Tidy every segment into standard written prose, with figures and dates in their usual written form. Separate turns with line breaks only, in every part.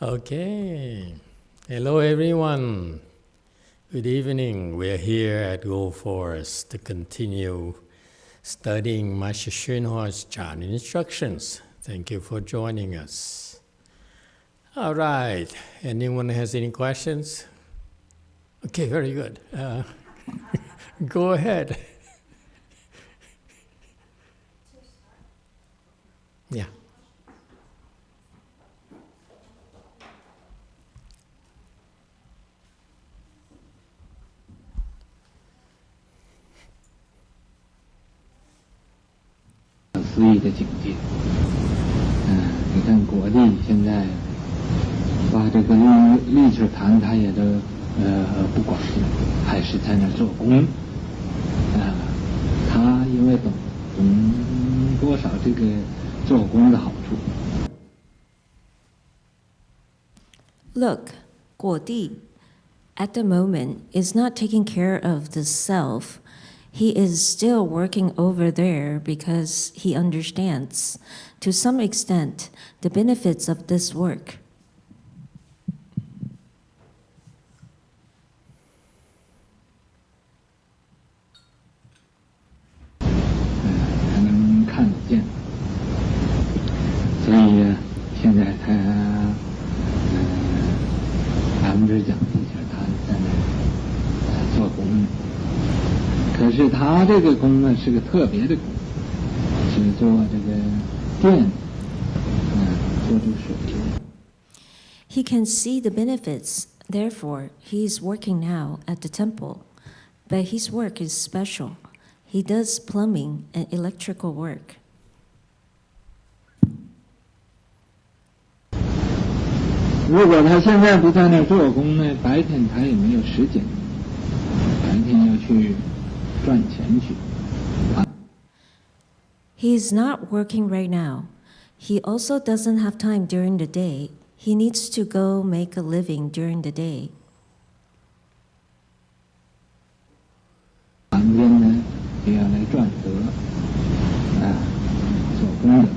Okay. Hello, everyone. Good evening. We're here at Go Forest to continue studying Master YongHua's Chan instructions. Thank you for joining us. All right. Anyone has any questions? Okay, very good. Go ahead. Yeah.
思议的境界。你看果地现在把这个绿水潭他也都不管，还是在那做工。他因为懂多少这个做工的好处。
Look, Guodi, at the moment, is not taking care of the self. He is still working over there because he understands, to some extent, the benefits of this work.
还能看得见，所以现在他咱们这讲一下，他在那做工。可是他这个工呢是个特别的工，是做这个电，做这个水。
He can see the benefits, therefore, he is working now at the temple. But his work is special. He does plumbing and electrical work.
如果他现在不在那做工呢，白天他也没有时间，白天要去赚钱去。
He is not working right now. He also doesn't have time during the day. He needs to go make a living during the day.
旁边呢也要来赚得，做工的。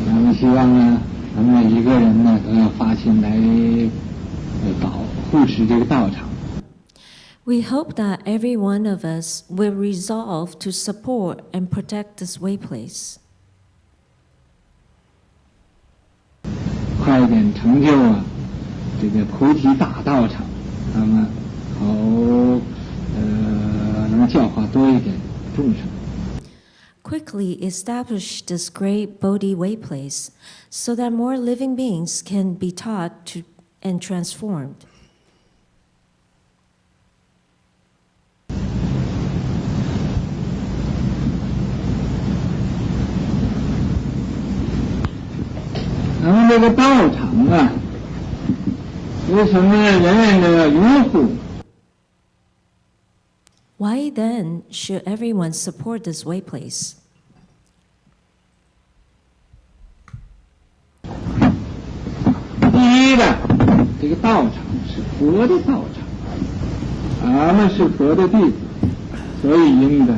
咱们希望呢，咱们每一个人呢都要发心来护持这个道场。
We hope that every one of us will resolve to support and protect this way place.
快一点成就这个菩提大道场，那么好能教化多一点众生。
Quickly establish this great Bodhi way place so that more living beings can be taught to and transformed. 咱们这个道场为什么人人都要拥护？ Why then should everyone support this way place?
第一的，这个道场是佛的道场，咱们是佛的弟子，所以应该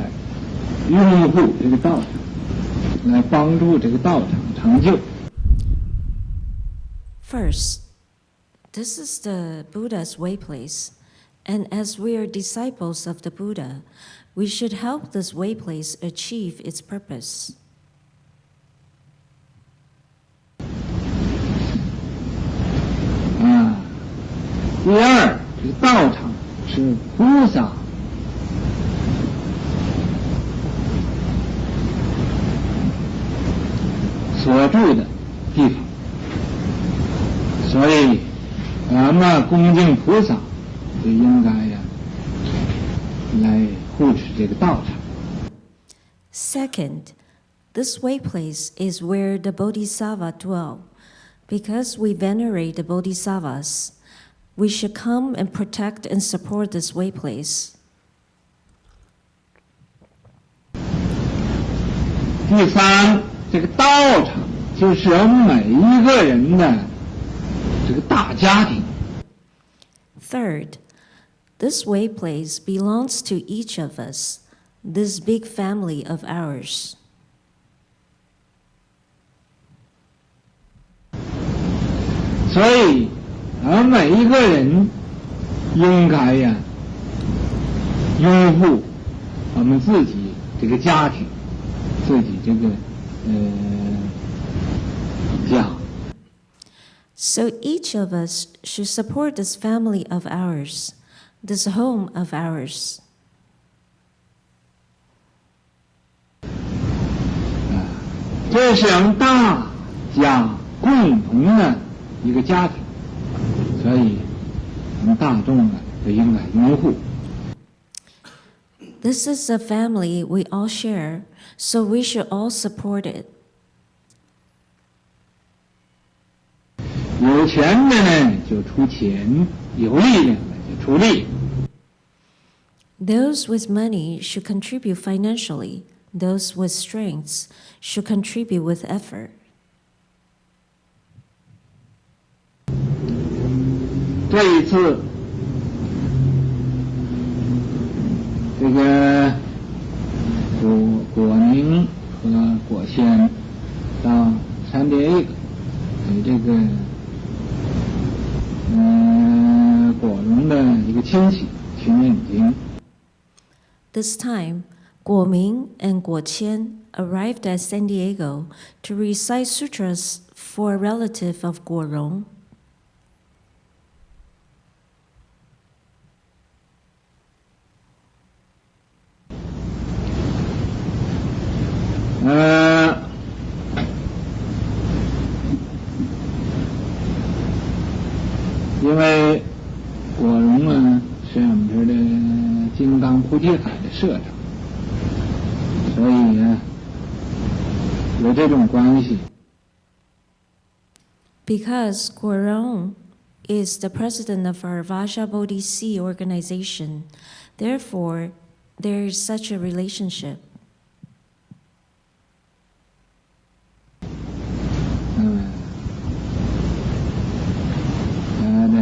拥护这个道场，来帮助这个道场成就。
First, this is the Buddha's way place, and as we are disciples of the Buddha, we should help this way place achieve its purpose.
第二，这个道场是菩萨所住的地方，所以咱们恭敬菩萨，就应该来护持这个道场。
Second, this way place is where the Bodhisattva dwell. Because we venerate the Bodhisattvas, we should come and protect and support this way place.
第三，这个道场就是我们每一个人的这个大家庭。
Third, this way place belongs to each of us, this big family of ours.
第所以，每一个人应该呀，拥护我们自己这个家庭，自己这个家。
So each of us should support this family of ours, this home of ours.
这是我们大家共同的一个家庭，所以我们大众都应该拥护。
This is a family we all share, so we should all support it.
有钱的呢就出钱，有力量的就出力。
Those with money should contribute financially. Those with strengths should contribute with effort.
这一次，这个果宁和果仙到山叠一个给这个果荣的一个亲戚去念经。
This time, Guo Ming and Guo Qian arrived at San Diego to recite sutras for a relative of Guo Rong.
因为果荣啊是我们这儿的金刚菩提海的社长，所以呢有这种关系。
Because Guo Rong is the president of our Vaja Bodhi Sea organization, therefore there is such a relationship.
他的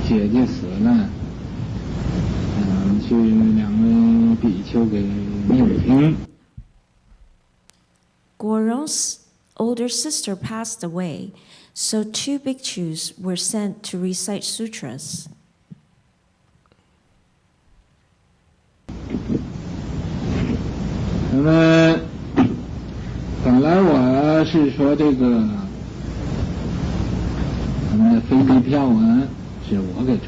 姐姐死了，去两位比丘给念经。
Guo Rong's older sister passed away, so 2 bhikkhus were sent to recite sutras.
那么本来我是说这个我们的飞机票啊是我给出。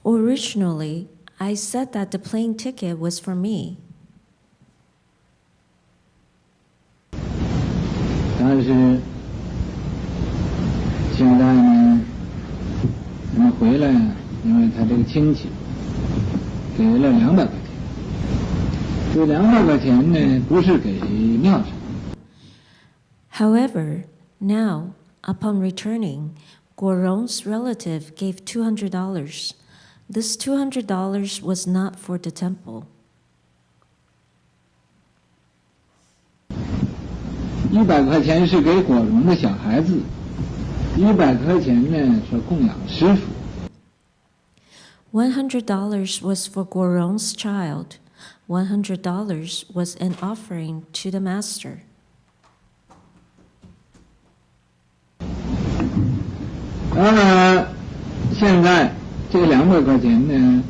Originally, I said that the plane ticket was for me.
但是现在呢，我们回来，因为他这个亲戚给了200块钱，这200块钱呢不是给庙上。
However, now, upon returning, Guo Rong's relative gave $200. This $200 was not for the temple.
100块钱是给果荣的小孩子，100块钱呢是供养师傅。
$100 was for Guo Rong's child. $100 was an offering to the master.
那么现在这200块钱呢，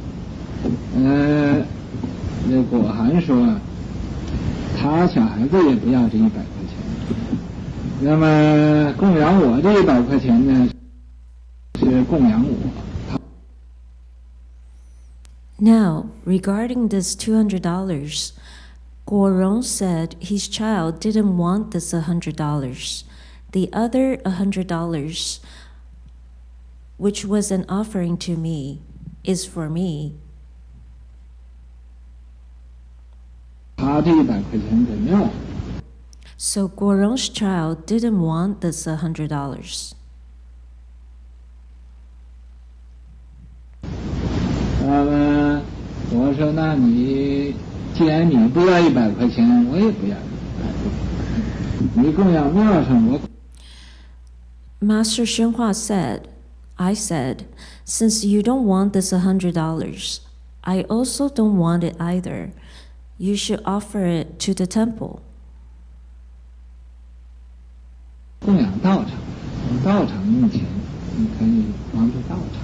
那果涵说，他小孩子也不要这100块钱，那么供养我这100块钱呢，是供养我。
Now, regarding this $200, Guo Rong said his child didn't want this $100. The other $100, which was an offering to me, is for me.
他这100块钱给庙上。
So Guo Rong's child didn't want this $100.
那么我说，那你既然你不要100块钱，我也不要100块钱。你供养庙上，我。
Master YongHua said, I said, since you don't want this $100, I also don't want it either. You should offer it to the temple.
供养道场，从道场用钱，你可以帮助道场。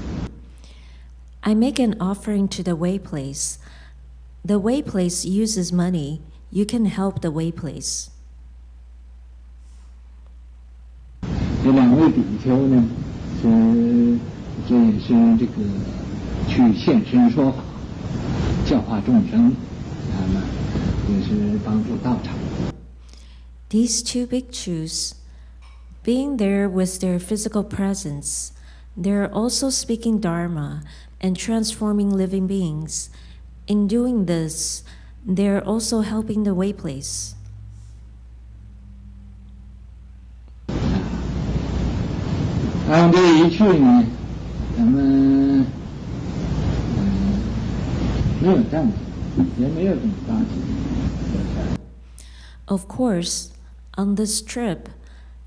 I make an offering to the way place. The way place uses money. You can help the way place.
这两位比丘呢，这也是这个去现身说法，教化众生，那么也是帮助道场。
These two bhikkhus, being there with their physical presence, they're also speaking Dharma and transforming living beings. In doing this, they're also helping the way place.
按这一去呢，咱们没有战争，也没有这么大的。
Of course, on this trip,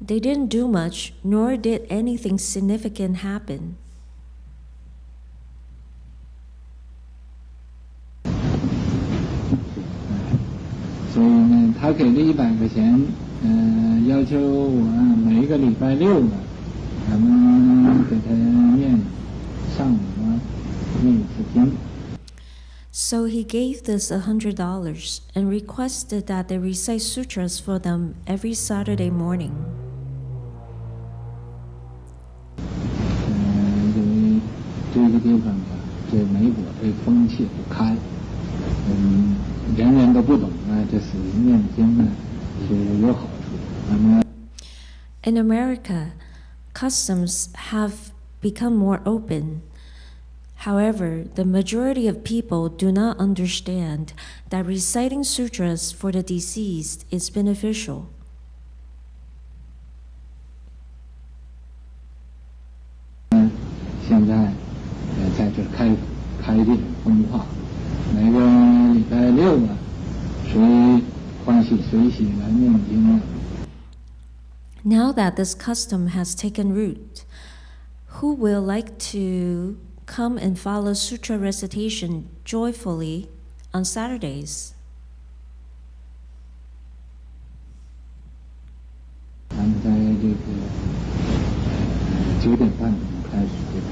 they didn't do much, nor did anything significant happen.
所以呢，他给了100块钱，要求我每一个礼拜6呢，咱们给他念上午念一次经。
So he gave this $100 and requested that they recite sutras for them every Saturday morning.
因为这个地方吧，这美国这风气不开，人人都不懂啊，这是念经呢是有好处。那么
In America, customs have become more open. However, the majority of people do not understand that reciting sutras for the deceased is beneficial.
现在在这开这种风化，每个礼拜6啊，谁欢喜随喜来念经啊。
Now that this custom has taken root, who will like to come and follow sutra recitation joyfully on Saturdays?
咱们在这个9点半钟开始这个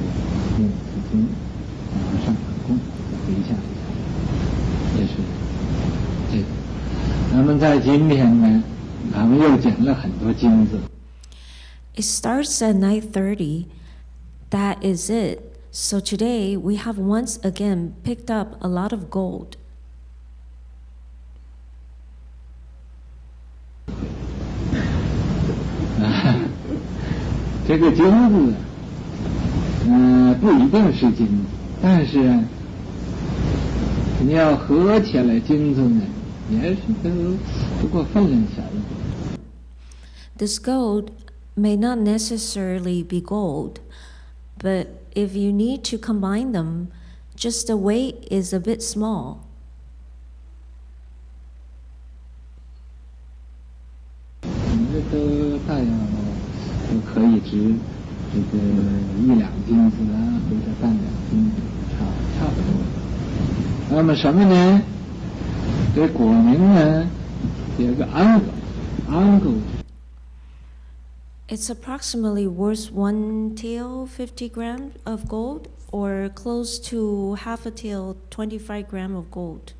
念慈经，然后上法供，回向一下，这是这个。那么在今天呢，咱们又捡了很多金子。
It starts at 9:30. That is it. So today we have once again picked up a lot of gold.
这个金子，不一定是金子，但是你要合起来金子呢，也是不过分量小一点。
This gold may not necessarily be gold, but if you need to combine them, just the weight is a bit small.
你这都大约都可以值这个1两金子啊，或者半两金子，差不多。那么什么呢？这果名呢，有个安狗。
It's approximately worth 1 tael, 50 grams of gold, or close to half a tael, 25 grams of gold.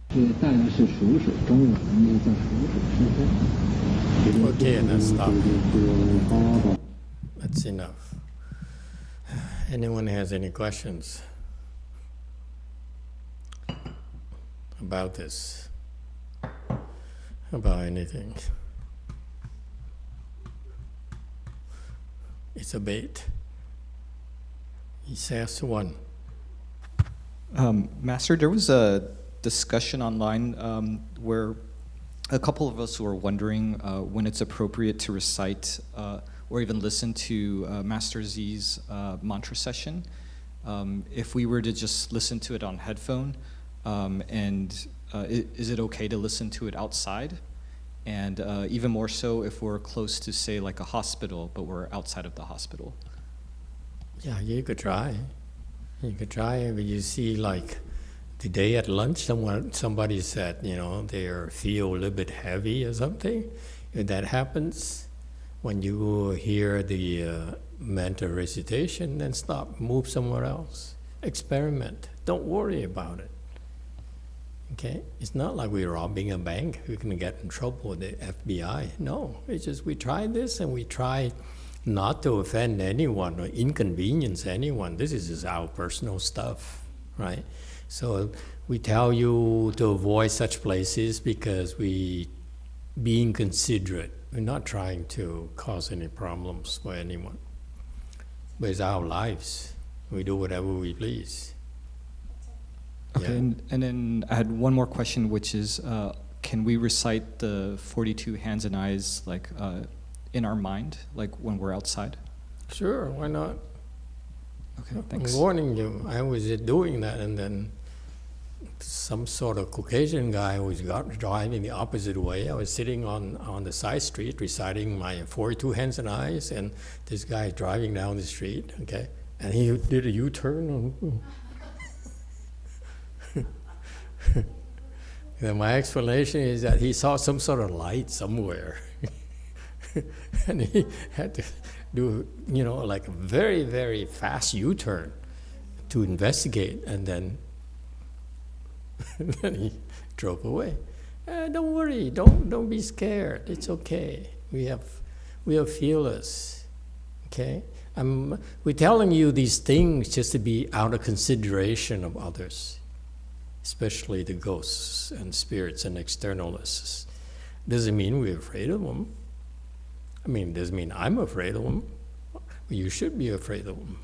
这大约是属水，中文就叫属水是
Okay, let's stop. That's enough. Anyone has any questions about this? About anything? It's a bait. He says one.
Master, there was a discussion online where a couple of us were wondering when it's appropriate to recite or even listen to Master Z's mantra session. If we were to just listen to it on headphone, and is it okay to listen to it outside? And even more so if we're close to, say, like a hospital, but we're outside of the hospital.
Yeah, you could try. You could try, but you see, like, Today at lunch, somebody said, they feel a little bit heavy or something. If that happens, when you hear the mental recitation, then stop, move somewhere else. Experiment. Don't worry about it. Okay? It's not like we're robbing a bank. We're going to get in trouble with the FBI. No, it's just we try this and we try not to offend anyone or inconvenience anyone. This is just our personal stuff, right? So we tell you to avoid such places because we being considerate. We're not trying to cause any problems for anyone. But it's our lives. We do whatever we please.
Okay,
Yeah.
and then I had one more question, which is, can we recite the 42 hands and eyes like in our mind, like when we're outside?
Sure, why not?
Okay, thanks.
I'm warning you, I was doing that, and then some sort of Caucasian guy was driving the opposite way. I was sitting on the side street reciting my 42 hands and eyes, and this guy driving down the street, okay? And he did a U-turn. And my explanation is that he saw some sort of light somewhere. And he had to do, like a very, very fast U-turn to investigate, and then then he drove away. Don't worry, don't be scared. It's okay. We are fearless. Okay? We're telling you these things just to be out of consideration of others, especially the ghosts and spirits and externalists. Doesn't mean we're afraid of them. Doesn't mean I'm afraid of them. You should be afraid of them.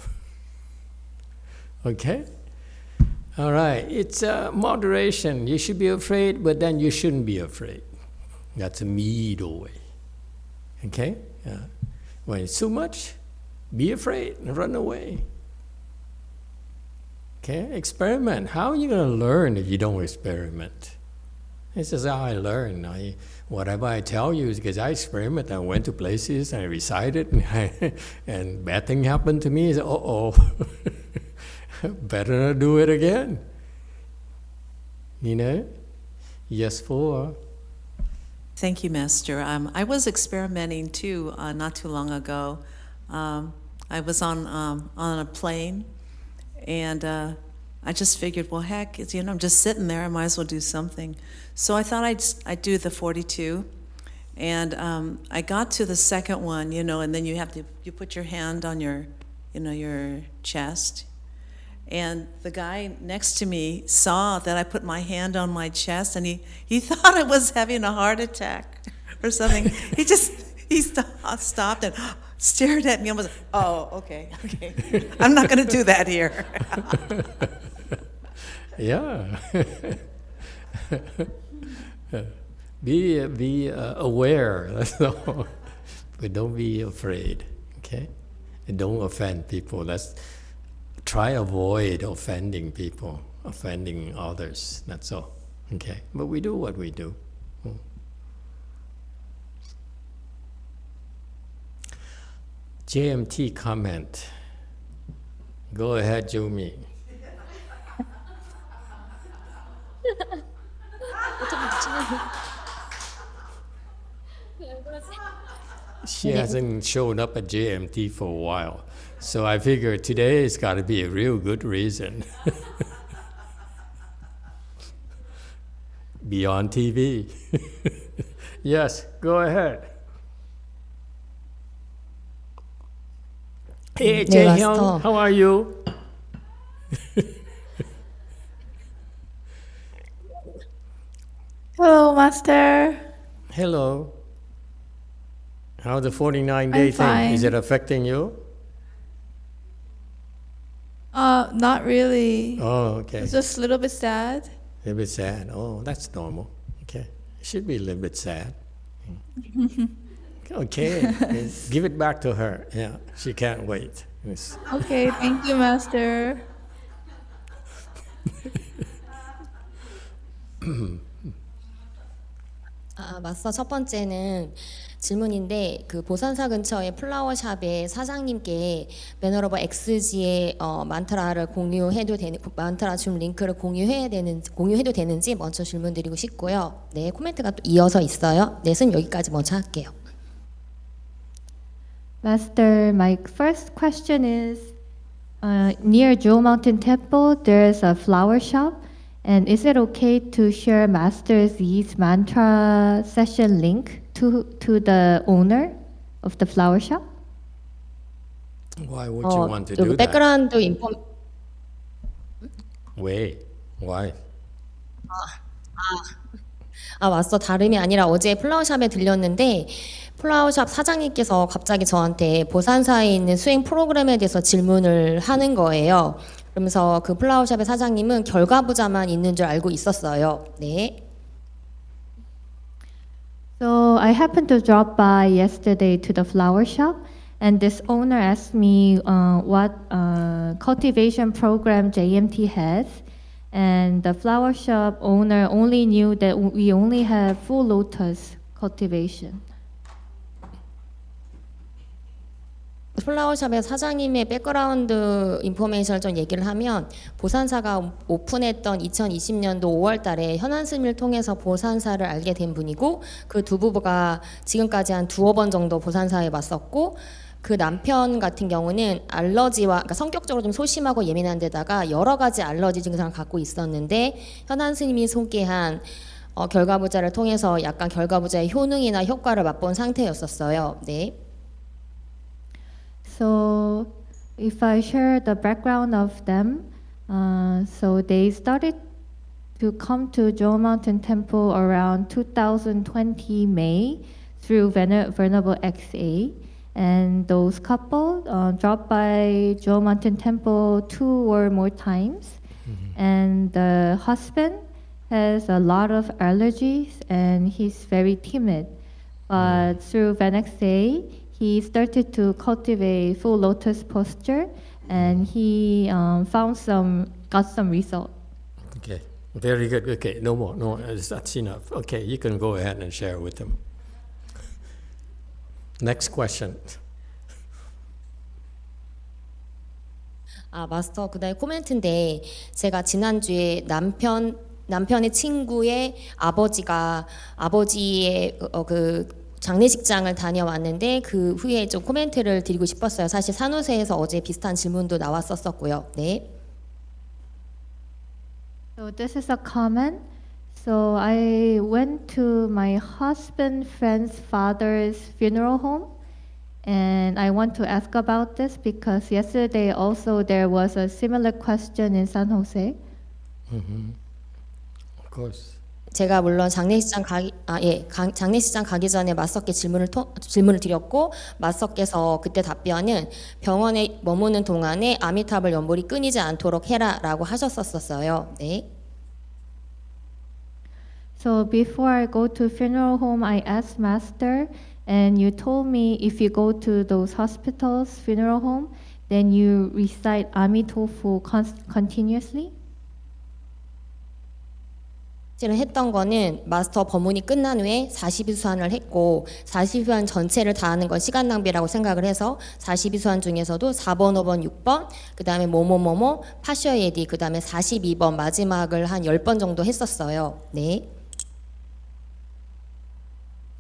Okay? All right, it's moderation. You should be afraid, but then you shouldn't be afraid. That's a middle way. Okay? When it's too much, be afraid and run away. Okay? Experiment. How are you going to learn if you don't experiment? This is how I learn. Whatever I tell you is because I experiment. I went to places, and I recited, and bad thing happened to me. Better not do it again. Yes, for.
Thank you, Master. I was experimenting too not too long ago. I was on a plane, and I just figured, well, heck, I'm just sitting there. I might as well do something. So I thought I'd do the 42, and I got to the second one, and then you put your hand on your chest. And the guy next to me saw that I put my hand on my chest, and he thought I was having a heart attack or something. he stopped and stared at me and was like, oh, okay. I'm not going to do that here.
Yeah. Be aware, that's all. But don't be afraid, okay? And don't offend people. Try avoid offending people, offending others, that's all, okay? But we do what we do. JMT comment. Go ahead, Jumi. She hasn't shown up at JMT for a while, so I figured today has got to be a real good reason. Be on TV. Yes, go ahead. Hey, Jae-hyung, how are you?
Hello, Master.
Hello. How's the 49-day
I'm
thing?
fine.
Is it affecting you?
Not really.
Oh, okay.
It's just a little bit sad.
A little bit sad. Oh, that's normal. Okay. It should be a little bit sad. Okay. Give it back to her. Yeah, she can't wait. Yes.
Okay, thank you, Master.
마스터 첫 번째는 질문인데 그 보산사 근처의 플라워샵의 사장님께 매너 오브 엑스지의 만트라를 만트라 줌 링크를 공유해도 되는지 먼저 질문드리고 싶고요. 네, 코멘트가 또 이어서 있어요. 넷은 여기까지 먼저 할게요.
Master, my first question is, near Jewel Mountain Temple, there's a flower shop. And is it okay to share Master Z's mantra session link to the owner of the flower shop?
Why would you want to
여기
do that?
백그라운드 인포
Why? Why?
맞어. 다름이 아니라 어제 플라워샵에 들렸는데 플라워샵 사장님께서 갑자기 저한테 보산사에 있는 수행 프로그램에 대해서 질문을 하는 거예요. 그러면서 그 플라워샵의 사장님은 결과부자만 있는 줄 알고 있었어요. 네.
So I happened to drop by yesterday to the flower shop, and this owner asked me what cultivation program JMT has, and the flower shop owner only knew that we only have full lotus cultivation.
플라워샵의 사장님의 백그라운드 인포메이션을 좀 얘기를 하면 보산사가 오픈했던 2020년도 5월 달에 현안 스님을 통해서 보산사를 알게 된 분이고 그 두 부부가 지금까지 한 두어 번 정도 보산사에 왔었고 그 남편 같은 경우는 알러지와 그러니까 성격적으로 좀 소심하고 예민한 데다가 여러 가지 알러지 증상을 갖고 있었는데 현안 스님이 소개한 결과부자를 통해서 약간 결과부자의 효능이나 효과를 맛본 상태였었어요. 네.
So if I share the background of them, so they started to come to Jewel Mountain Temple around 2020 May through Venerable XA. And those couple dropped by Jewel Mountain Temple 2 or more times. And the husband has a lot of allergies and he's very timid. But through VanXA, he started to cultivate full lotus posture, and he got some result.
Okay, very good. Okay, no more. No, that's enough. Okay, you can go ahead and share with them. Next question.
마스터 그다음에 코멘트인데 제가 지난주에 남편의 친구의 아버지의 그 장례식장을 다녀왔는데 그 후에 좀 코멘트를 드리고 싶었어요. 사실 산호세에서 어제 비슷한 질문도 나왔었고요. 네.
So this is a comment. So I went to my husband friend's father's funeral home, and I want to ask about this because yesterday also there was a similar question in San Jose.
Of course.
제가 물론 장례식장 가기 전에 마스터께 질문을 드렸고 마스터께서 그때 답변은 병원에 머무는 동안에 아미타불 연불이 끊이지 않도록 해라라고 하셨었어요. 네.
So before I go to funeral home, I asked Master, and you told me if you go to those hospitals, funeral home, then you recite Emitofuo continuously.
실은 했던 거는 마스터 법문이 끝난 후에 42수환을 했고 42수환 전체를 다 하는 건 시간 낭비라고 생각을 해서 42수환 중에서도 4번, 5번, 6번 그 다음에 뭐뭐뭐뭐 파셔예디 그 다음에 42번 마지막을 한 10번 정도 했었어요. 네.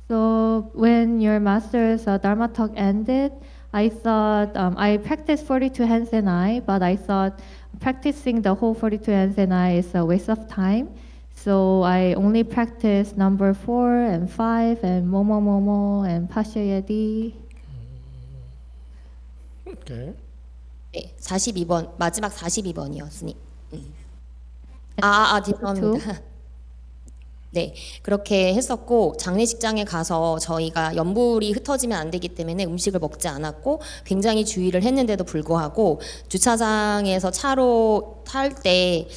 So when your master's Dharma talk ended, I thought I practiced 42 hands and eye, but I thought practicing the whole 42 hands and eye is a waste of time. So I only practiced number 4 and 5 and momo and pasyayadi.
Okay.
네, 42번 마지막 42번이요, 스님. 죄송합니다. 네, 그렇게 했었고 장례식장에 가서 저희가 연불이 흩어지면 안 되기 때문에 음식을 먹지 않았고 굉장히 주의를 했는데도 불구하고 주차장에서 차로 탈 때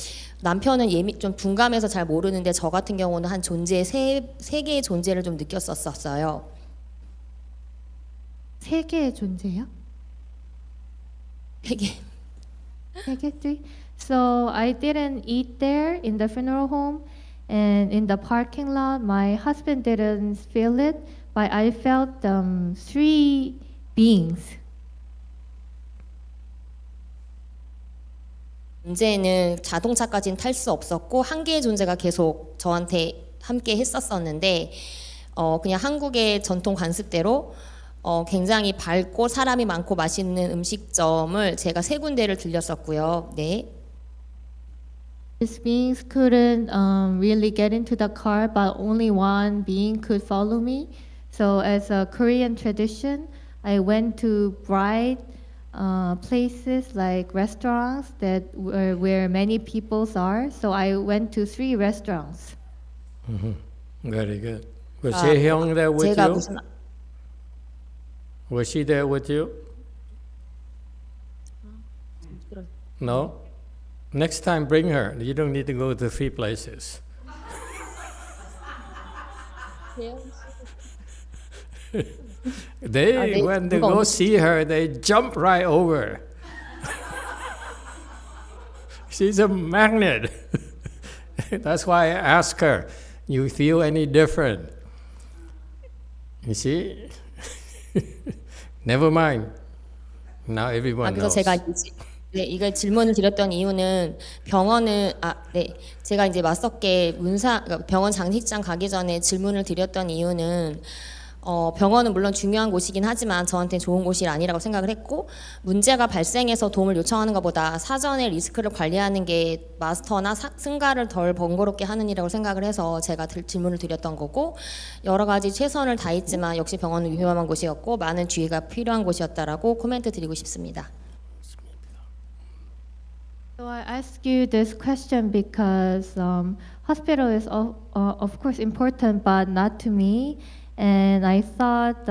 남편은 좀 둔감해서 잘 모르는데 저 같은 경우는 한 존재 세 개의 존재를 좀 느꼈었어요.
세 개의 존재요?
세 개.
세 개? So I didn't eat there in the funeral home. And in the parking lot, my husband didn't feel it, but I felt three beings.
문제는 자동차까지는 탈 수 없었고 한 개의 존재가 계속 저한테 함께 했었었는데 그냥 한국의 전통 관습대로 굉장히 밝고 사람이 많고 맛있는 음식점을 제가 3군데를 들렸었고요. 네.
These beings couldn't really get into the car, but only one being could follow me. So as a Korean tradition, I went to bright places like restaurants that where many people are. So I went to 3 restaurants.
Very good. Was Jae-hyung there with
제가
you?
무슨
Was she there with you? No? Next time bring her. You don't need to go to 3 places. When they go see her, they jump right over. She's a magnet. That's why I ask her, you feel any different? You see? Never mind. Now everyone
그래서
knows.
제가 이거 질문을 드렸던 이유는 제가 이제 맞섰게 병원 장례식장 가기 전에 질문을 드렸던 이유는 병원은 물론 중요한 곳이긴 하지만 저한테 좋은 곳이 아니라고 생각을 했고 문제가 발생해서 도움을 요청하는 것보다 사전에 리스크를 관리하는 게 마스터나 승가를 덜 번거롭게 하는 일이라고 생각을 해서 제가 질문을 드렸던 거고 여러 가지 최선을 다했지만 역시 병원은 위험한 곳이었고 많은 주의가 필요한 곳이었다라고 코멘트 드리고 싶습니다.
So I ask you this question because hospital is of course important, but not to me. And I thought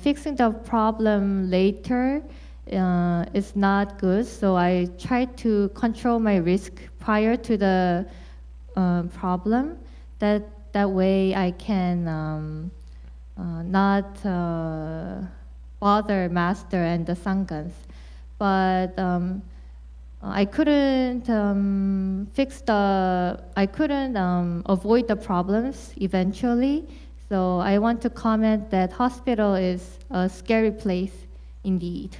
fixing the problem later is not good. So I tried to control my risk prior to the problem. That way I can not bother master and the sangans. But I couldn't avoid the problems eventually. So I want to comment that hospital is a scary place indeed.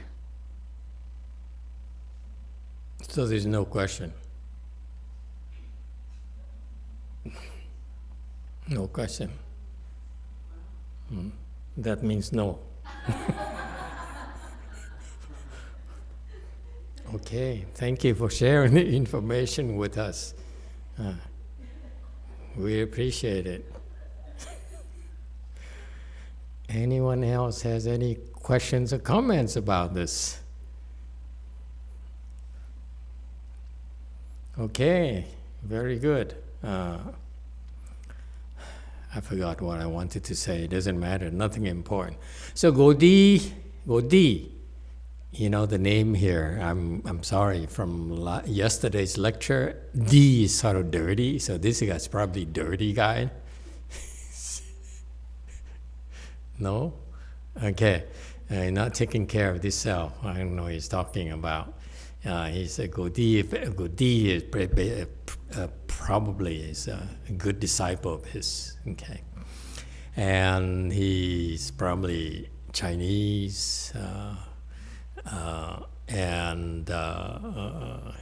So there's no question. No question. That means no. Okay, thank you for sharing the information with us. We appreciate it. Anyone else has any questions or comments about this? Okay, very good. I forgot what I wanted to say. It doesn't matter, nothing important. So Godi, you know the name here. I'm sorry, from yesterday's lecture, D is sort of dirty, so this guy's probably dirty guy. No? Okay. Not taking care of this self. I don't know what he's talking about. He's a Godi is probably is a good disciple of his. Okay. And he's probably Chinese, and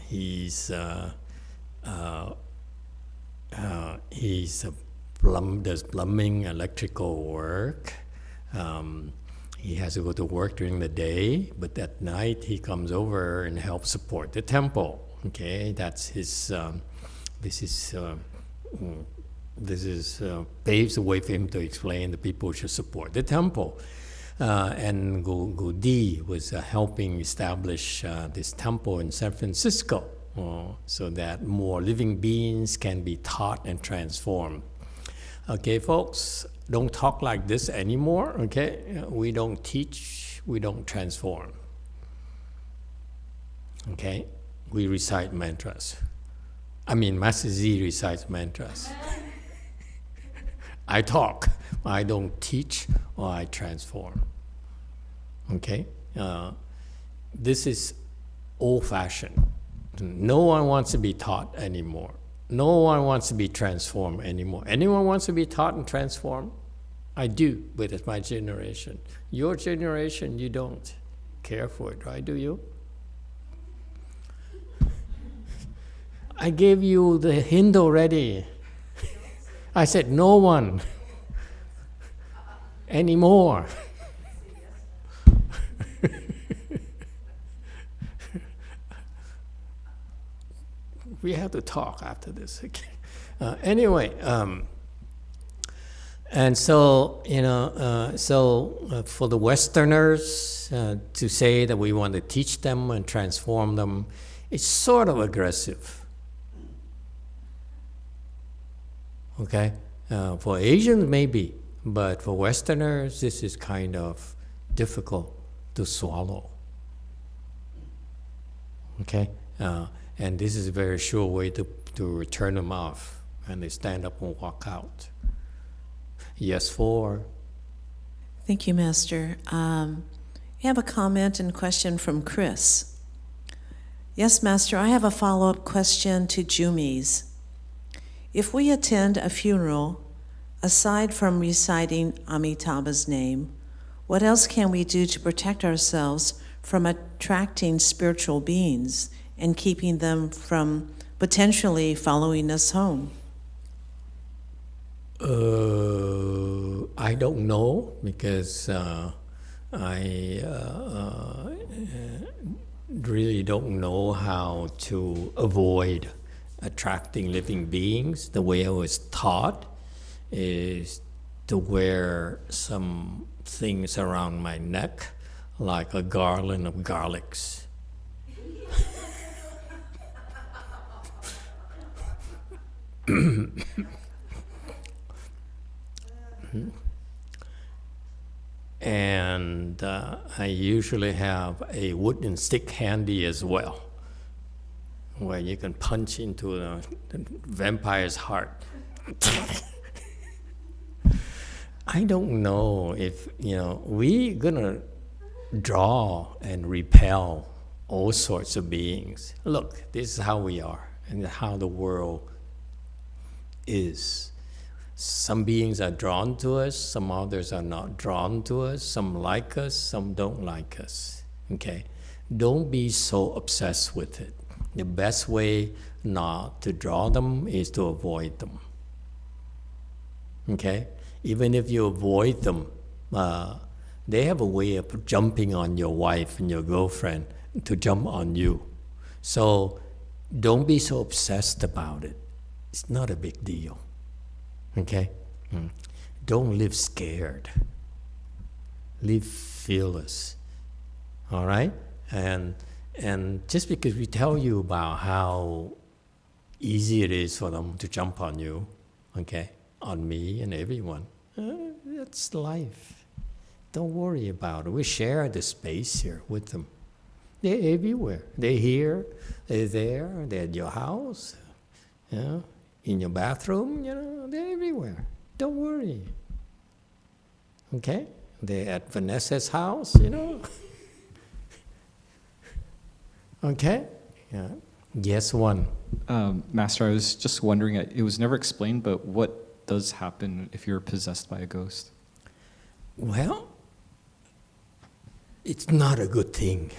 he's does plumbing, electrical work. He has to go to work during the day, but at night he comes over and helps support the temple. Okay, that's his. This is paves the way for him to explain the people should support the temple. And Godi was helping establish this temple in San Francisco, so that more living beings can be taught and transformed. Okay, folks, don't talk like this anymore, okay? We don't teach, we don't transform. Okay? We recite mantras. I mean, Master Z recites mantras. I talk, I don't teach or I transform. Okay? This is old-fashioned. No one wants to be taught anymore. No one wants to be transformed anymore. Anyone wants to be taught and transformed? I do, but it's my generation. Your generation, you don't care for it, right? Do you? I gave you the hint already. I said no one anymore. We have to talk after this. Okay. Anyway, and so for the Westerners to say that we want to teach them and transform them, it's sort of aggressive. Okay, for Asians maybe, but for Westerners this is kind of difficult to swallow. Okay, and this is a very sure way to turn them off, and they stand up and walk out. Yes, 4.
Thank you, Master. We have a comment and question from Chris. Yes, Master, I have a follow-up question to Jumi's. If we attend a funeral, aside from reciting Amitabha's name, what else can we do to protect ourselves from attracting spiritual beings and keeping them from potentially following us home?
I don't know, because I really don't know how to avoid attracting living beings. The way I was taught is to wear some things around my neck, like a garland of garlics. And I usually have a wooden stick handy as well, where you can punch into the vampire's heart. I don't know if, we're gonna draw and repel all sorts of beings. Look, this is how we are and how the world is. Some beings are drawn to us, some others are not drawn to us, some like us, some don't like us. Okay? Don't be so obsessed with it. The best way not to draw them is to avoid them. Okay? Even if you avoid them, they have a way of jumping on your wife and your girlfriend to jump on you. So don't be so obsessed about it. It's not a big deal. Okay? Don't live scared. Live fearless. All right? And just because we tell you about how easy it is for them to jump on you, okay, on me and everyone, that's life. Don't worry about it. We share the space here with them. They're everywhere. They're here, they're there, they're at your house, in your bathroom, they're everywhere. Don't worry. Okay? They're at Vanessa's house, Okay? Yeah. Yes, 1.
Master, I was just wondering, it was never explained, but what does happen if you're possessed by a ghost?
Well, it's not a good thing.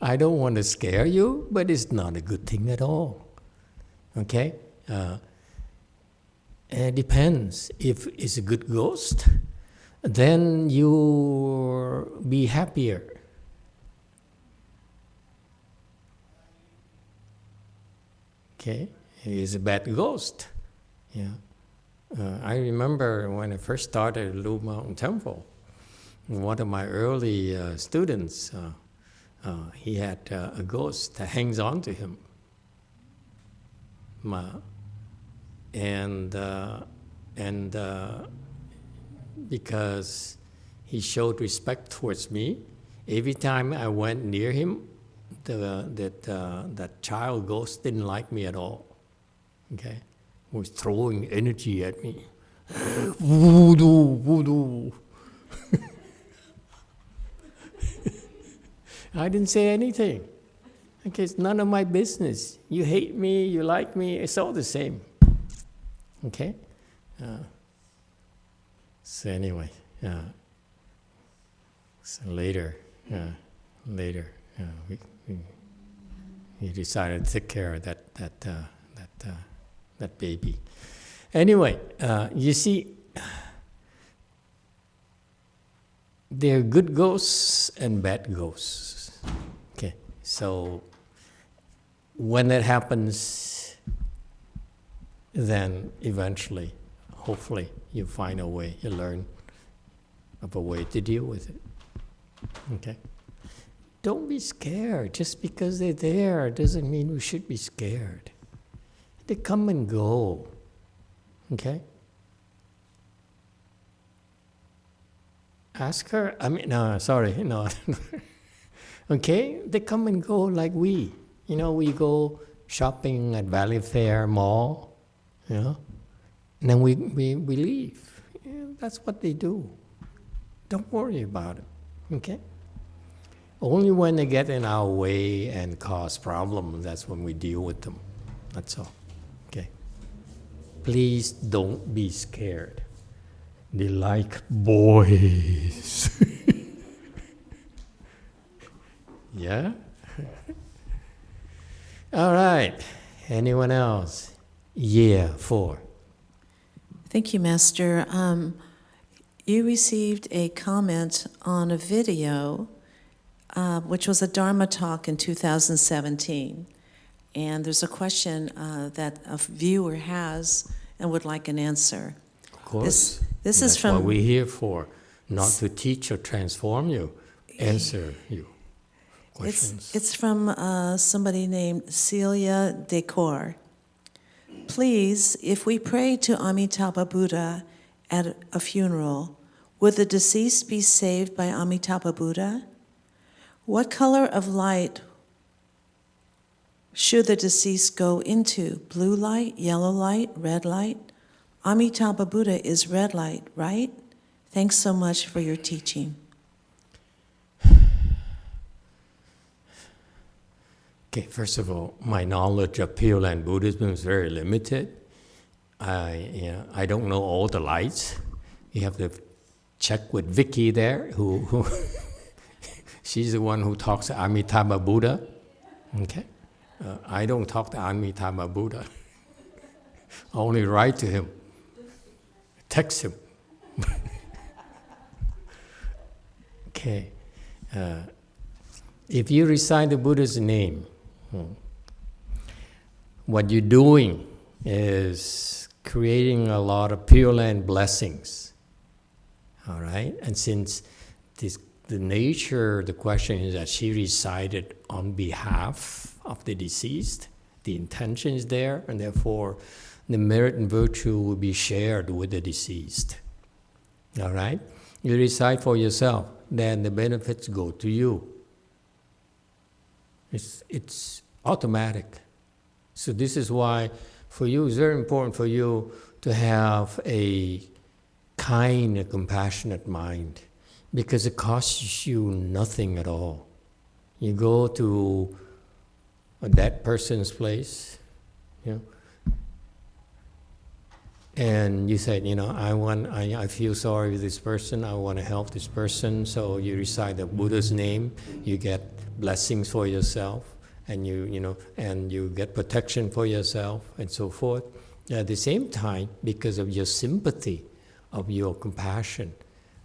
I don't want to scare you, but it's not a good thing at all. Okay? It depends. If it's a good ghost, then you'll be happier. Okay? It's a bad ghost. Yeah. I remember when I first started at Blue Mountain Temple, one of my early students, he had a ghost that hangs on to him. And because he showed respect towards me, every time I went near him, that child ghost didn't like me at all. Okay, he was throwing energy at me. Voodoo, voodoo. I didn't say anything. Okay, it's none of my business. You hate me, you like me, it's all the same. Okay? So anyway, so later, we decided to take care of that baby. Anyway, you see, there are good ghosts and bad ghosts. Okay, so when that happens, then eventually, hopefully, you find a way, you learn of a way to deal with it. Okay? Don't be scared. Just because they're there doesn't mean we should be scared. They come and go. Okay? Ask her. No. Okay? They come and go like we. We go shopping at Valley Fair Mall, and then we leave. That's what they do. Don't worry about it. Okay? Only when they get in our way and cause problems, that's when we deal with them. That's all. Okay? Please don't be scared. They like boys. Yeah? All right. Anyone else? Yeah, 4.
Thank you, Master. You received a comment on a video, which was a Dharma talk in 2017. And there's a question that a viewer has and would like an answer.
Of course.
This
That's
is from...
what we're here for, not to teach or transform you, answer you. Questions.
It's from somebody named Celia Decor. Please, if we pray to Amitabha Buddha at a funeral, would the deceased be saved by Amitabha Buddha? What color of light should the deceased go into? Blue light, yellow light, red light? Amitabha Buddha is red light, right? Thanks so much for your teaching.
Okay, first of all, my knowledge of Pure Land Buddhism is very limited. I don't know all the lights. You have to check with Vicky there, who she's the one who talks to Amitabha Buddha. Okay, I don't talk to Amitabha Buddha. I only write to him, text him. Okay, if you recite the Buddha's name, what you're doing is creating a lot of Pure Land blessings. All right? And since the question is that she recited on behalf of the deceased, the intention is there, and therefore the merit and virtue will be shared with the deceased. All right? You recite for yourself, then the benefits go to you. It's automatic. So this is why for you it's very important for you to have a kind and compassionate mind, because it costs you nothing at all. You go to that person's place, and you say, I feel sorry with this person, I want to help this person, so you recite the Buddha's name, you get blessings for yourself, and you get protection for yourself, and so forth. At the same time, because of your sympathy, of your compassion,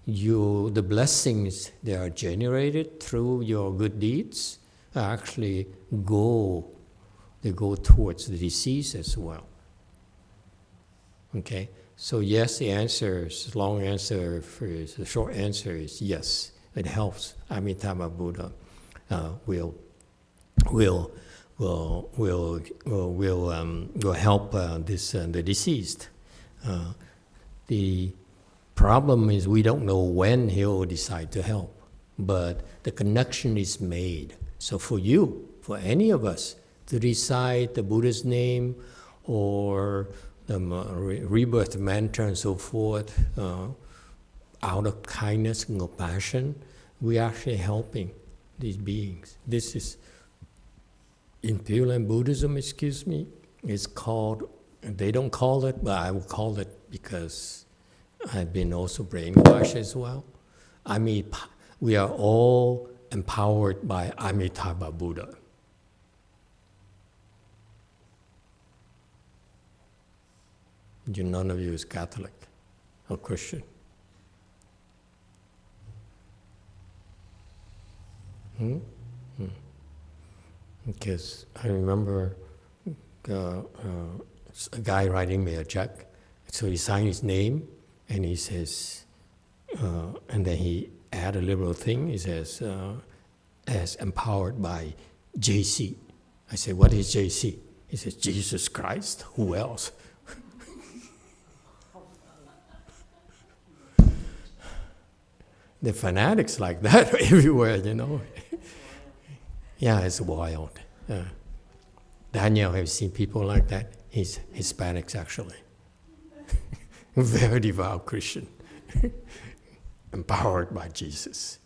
the blessings that are generated through your good deeds actually go towards the deceased as well. Okay, so yes, the short answer is yes. It helps. Amitabha Buddha will help the deceased. The problem is we don't know when he'll decide to help, but the connection is made. So for you, for any of us, to recite the Buddha's name or the rebirth mantra and so forth, out of kindness and compassion, we're actually helping these beings. This is, in Pure Land Buddhism, it's called, they don't call it, but I will call it because I've been also brainwashed as well. I mean, we are all empowered by Amitabha Buddha. None of you is Catholic or Christian. Because I remember a guy writing me a check, so he signed his name, and he says, and then he add a little thing. He says, as empowered by JC. I say, what is JC? He says, Jesus Christ. Who else? The fanatics like that everywhere, you know. Yeah, it's wild. Daniel, have you seen people like that? He's Hispanics, actually. Very devout Christian. Empowered by Jesus.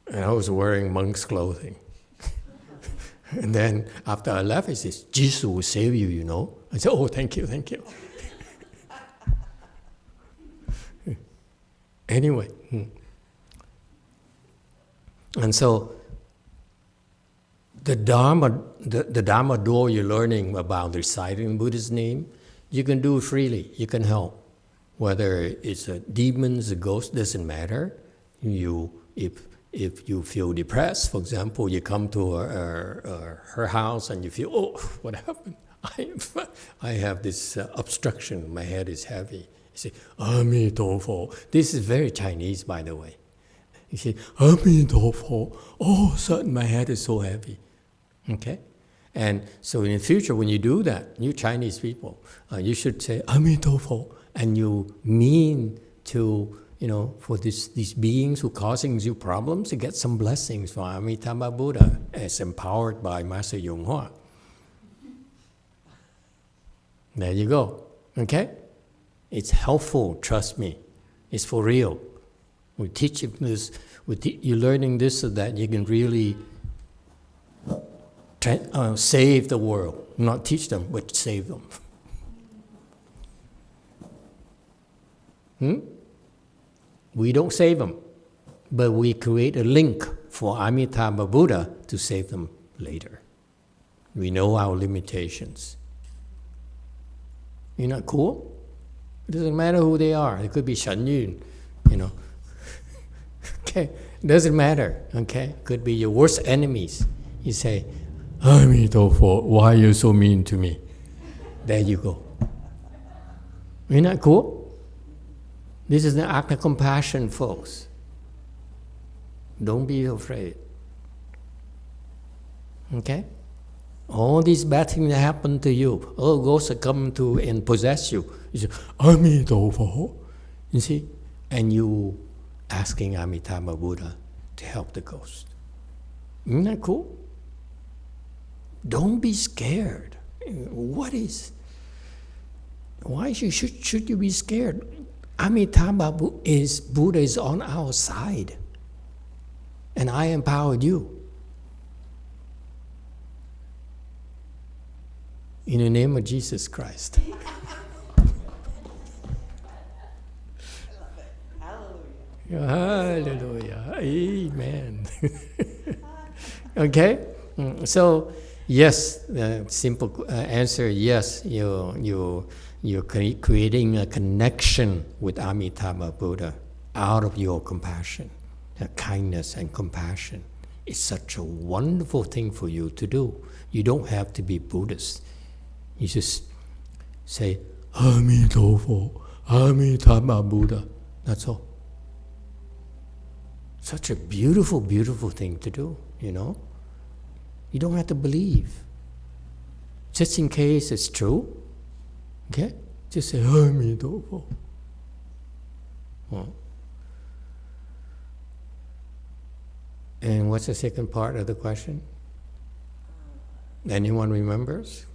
And I was wearing monk's clothing. And then after I left, he says, Jesus will save you, you know. I said, oh, thank you, thank you. Anyway. And so the Dharma door you're learning about reciting Buddha's name, you can do freely, you can help. Whether it's demons, a ghost, doesn't matter. If you feel depressed, for example, you come to her house and you feel, oh, what happened? I have this obstruction, my head is heavy. You say, Emitofuo. This is very Chinese, by the way. You say, Emitofuo. Oh, suddenly my head is so heavy. Okay? And so in the future, when you do that, you Chinese people, you should say, Emitofuo. And you mean to, for these beings who are causing you problems, to get some blessings from Amitabha Buddha as empowered by Master YongHua. There you go. Okay? It's helpful, trust me. It's for real. We teach you this, you're learning this so that you can really save the world. Not teach them, but save them. We don't save them, but we create a link for Amitabha Buddha to save them later. We know our limitations. Isn't that cool? It doesn't matter who they are. It could be Shen Yun, Okay, it doesn't matter, okay? Could be your worst enemies. You say, Emitofuo, why are you so mean to me? There you go. Isn't that cool? This is an act of compassion, folks. Don't be afraid. Okay? All these bad things that happen to you, all ghosts that come to and possess you. You say, Emitofuo. You see? And you asking Amitabha Buddha to help the ghost. Isn't that cool? Don't be scared. Why should you be scared? Amitabha Buddha is on our side. And I empowered you. In the name of Jesus Christ. Hallelujah. Amen. Okay? So, yes, simple answer, yes, you're creating a connection with Amitabha Buddha out of your compassion, kindness and compassion. It's such a wonderful thing for you to do. You don't have to be Buddhist. You just say, Emitofuo, Amitabha Buddha. That's all. Such a beautiful, beautiful thing to do, You don't have to believe. Just in case it's true, okay? Just say, Emitofuo. And what's the second part of the question? Anyone remembers?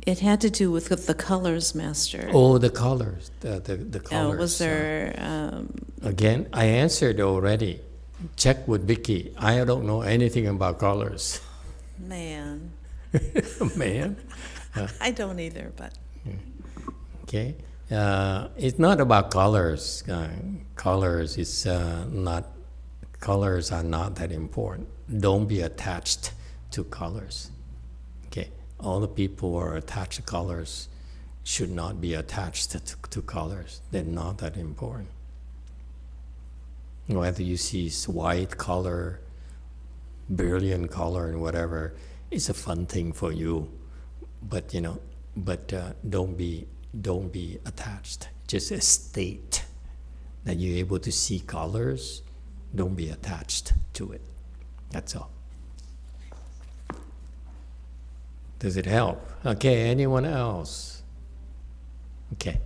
It had to do with the colors, Master.
Oh, the colors, the colors.
Was there...
Again, I answered already. Check with Vicky. I don't know anything about colors.
Man.
Man.
I don't either, but
Okay. It's not about colors. Colors is not. Colors are not that important. Don't be attached to colors. Okay. All the people who are attached to colors should not be attached to colors. They're not that important. Whether you see white color, brilliant color, and whatever, it's a fun thing for you. But don't be attached. Just a state that you're able to see colors. Don't be attached to it. That's all. Does it help? Okay, anyone else? Okay.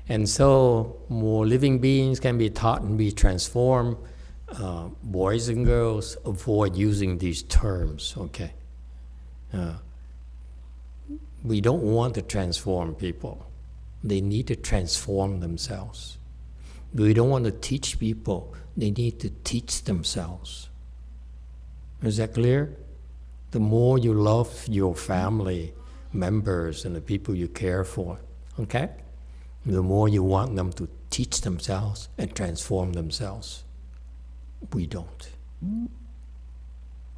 And so more living beings can be taught and be transformed. Boys and girls, avoid using these terms, okay? We don't want to transform people. They need to transform themselves. We don't want to teach people. They need to teach themselves. Is that clear? The more you love your family members and the people you care for, okay? The more you want them to teach themselves and transform themselves. We don't.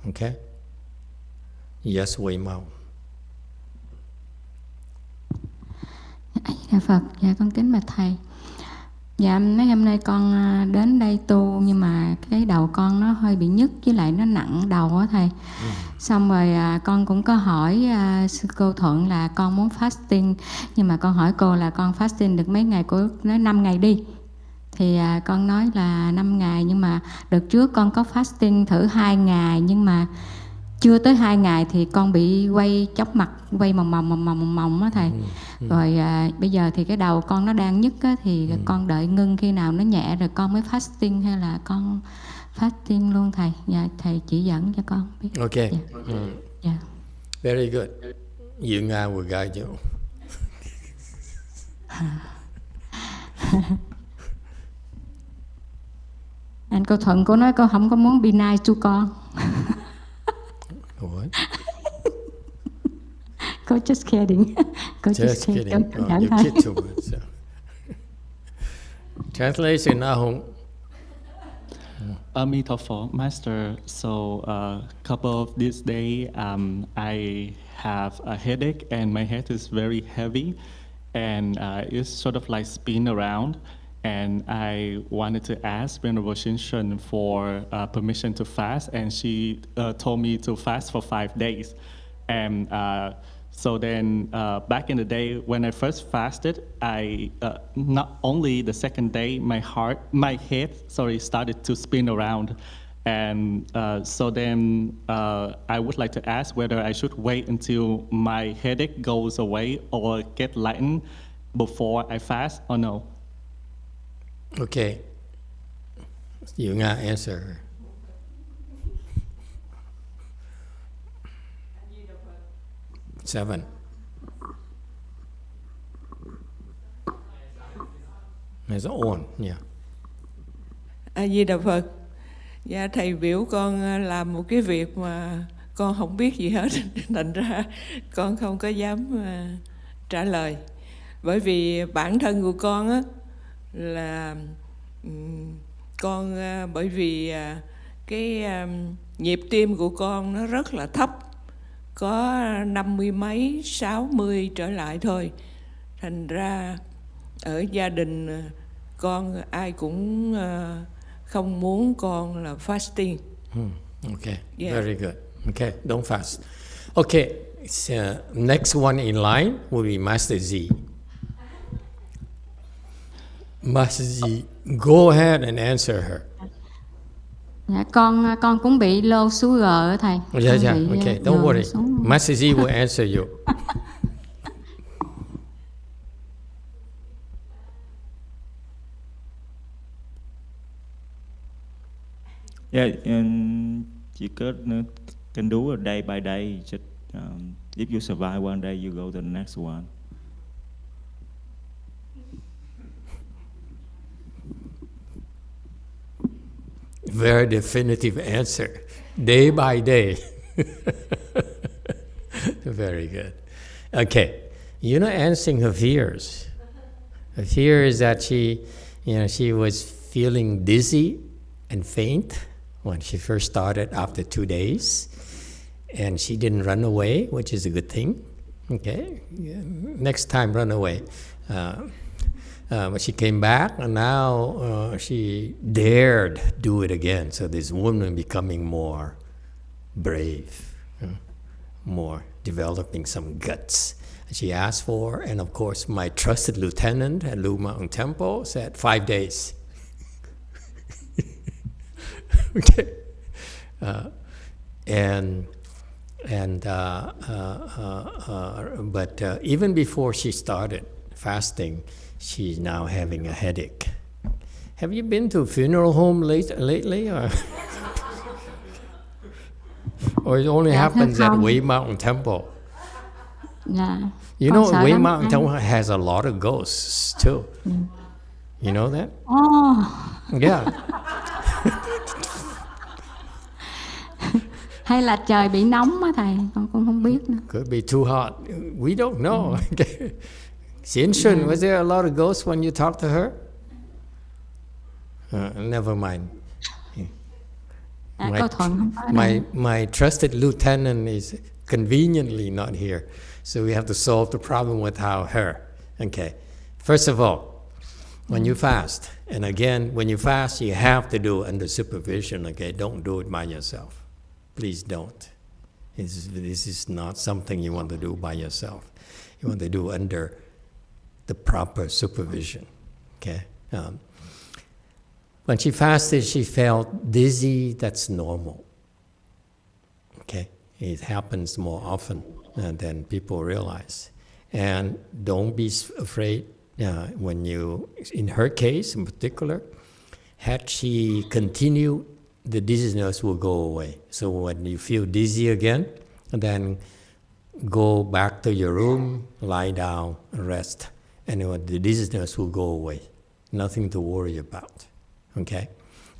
Okay? Yes, Wei Mao.
Dạ Phật, dạ con kính bạch thầy. Dạ mấy hôm nay con đến đây tu nhưng mà cái đầu con nó hơi bị nhức với lại nó nặng đầu á thầy. Xong rồi con cũng có hỏi sư cô Thuận là con muốn fasting, nhưng mà con hỏi cô là con fasting được mấy ngày, cô nói 5 ngày đi. Thì con nói là 5 ngày, nhưng mà đợt trước con có fasting thử 2 ngày nhưng mà chưa tới 2 ngày thì con bị quay chóng mặt, quay mòng mòng á thầy. Rồi bây giờ thì cái đầu con nó đang nhức á, thì con đợi ngưng khi nào nó nhẹ rồi con mới fasting hay là con fasting luôn thầy? Dạ thầy chỉ dẫn cho con biết.
Okay.
Dạ. Yeah.
Very good. YongHua will guide you.
Anh cô Thuận cô nói cô không có muốn be nice to con.
What?
Cô just kidding. Cô
Just kidding. Oh, you kid too much. So. Translation, Ahung.
Emitofuo, Master. So a couple of these days, I have a headache and my head is very heavy, and it's sort of like spin around. And I wanted to ask Venerable Shinshin for permission to fast, and she told me to fast for 5 days. And so then back in the day when I first fasted, I not only the second day my head started to spin around. And so then I would like to ask whether I should wait until my headache goes away or get lightened before I fast or no.
Okay. YongHua answer. Seven. It's on, yeah.
A Di Đà Phật. Dạ thầy biểu con làm một cái việc mà con không biết gì hết, thành ra con không có dám trả lời. Bởi vì bản thân của con á là con bởi vì cái nhịp tim của con nó rất là thấp, có 50 mấy 60 trở lại thôi. Thành ra ở gia đình con ai cũng không muốn con là fasting.
Okay,
Yeah.
very good. Okay, don't fast. Okay, so next one in line will be Master Z. Master Z, go ahead and answer her.
Dạ con cũng bị low sugar á thầy.
Yeah, okay, don't worry. Master Z will answer you.
Yeah, you can do it day by day. Just if you survive one day, you go to the next one.
Very definitive answer. Day by day. Very good. Okay, you're not answering her fears. Her fear is that she was feeling dizzy and faint when she first started after 2 days, and she didn't run away, which is a good thing. Okay, next time run away. But she came back, and now she dared do it again. So this woman becoming more brave, more developing some guts. She asked for, and of course my trusted lieutenant at Lu Mountain Temple said 5 days. Okay, but even before she started fasting, she's now having a headache. Have you been to a funeral home lately, or or it only happens at Way Mountain Temple?
Dạ.
You
Con
know,
sợ
Way
lắm
Mountain
anh.
Temple has a lot of ghosts too. You know that?
Ồ,
Yeah.
hay là trời bị nóng á thầy, con cũng không biết nữa.
Could be too hot. We don't know. Xian Shun, was there a lot of ghosts when you talked to her? Never mind.
Cô Thuận không có ở đây.
My trusted lieutenant is conveniently not here, so we have to solve the problem without her. Okay. First of all, when you fast, and again, when you fast, you have to do it under supervision. Okay, don't do it by yourself. Please don't. This is not something you want to do by yourself. You want to do under the proper supervision. Okay. When she fasted, she felt dizzy. That's normal. Okay, it happens more often than people realize. And don't be afraid when you, in her case in particular, had she continued, the dizziness will go away. So when you feel dizzy again, then go back to your room, lie down, rest, and the dizziness will go away. Nothing to worry about. Okay?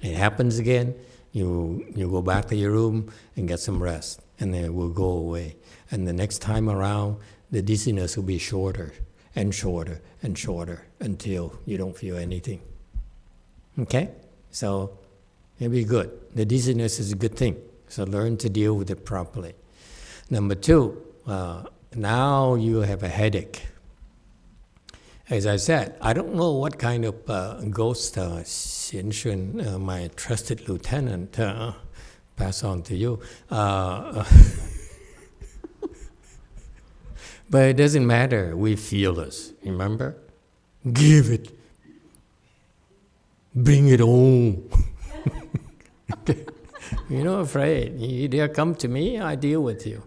It happens again, you go back to your room and get some rest, and then it will go away. And the next time around, the dizziness will be shorter and shorter and shorter until you don't feel anything. Okay? So it'll be good. The dizziness is a good thing. So learn to deal with it properly. Number two, now you have a headache. As I said, I don't know what kind of ghost Xian Shun, my trusted lieutenant, pass on to you. But it doesn't matter. We feel this. Remember? Give it. Bring it on. You're not afraid. You dare come to me, I deal with you.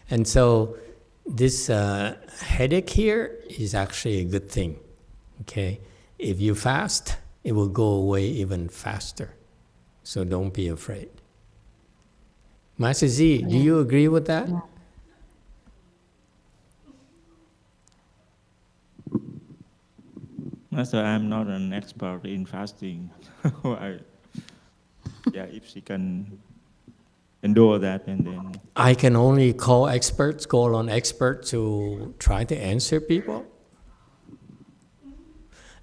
And so this headache here is actually a good thing. Okay? If you fast, it will go away even faster. So don't be afraid. Master Z, do you agree with that?
Yeah.
Master, I'm not an expert in fasting. If she can endure that, and then
I can only call on experts to try to answer people.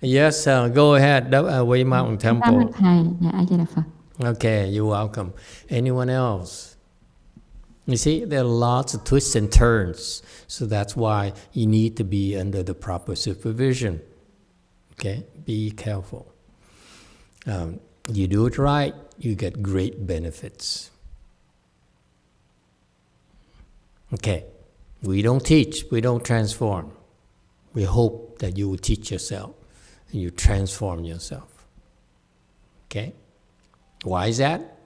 Yes, go ahead, Way Mountain
Cảm
Temple.
ơn thầy. Dạ, A Di Đà Phật.
Okay, you're welcome. Anyone else? You see, there are lots of twists and turns, so that's why you need to be under the proper supervision. Okay, be careful. You do it right, you get great benefits. Okay, we don't teach, we don't transform. We hope that you will teach yourself and you transform yourself. Okay? Why is that?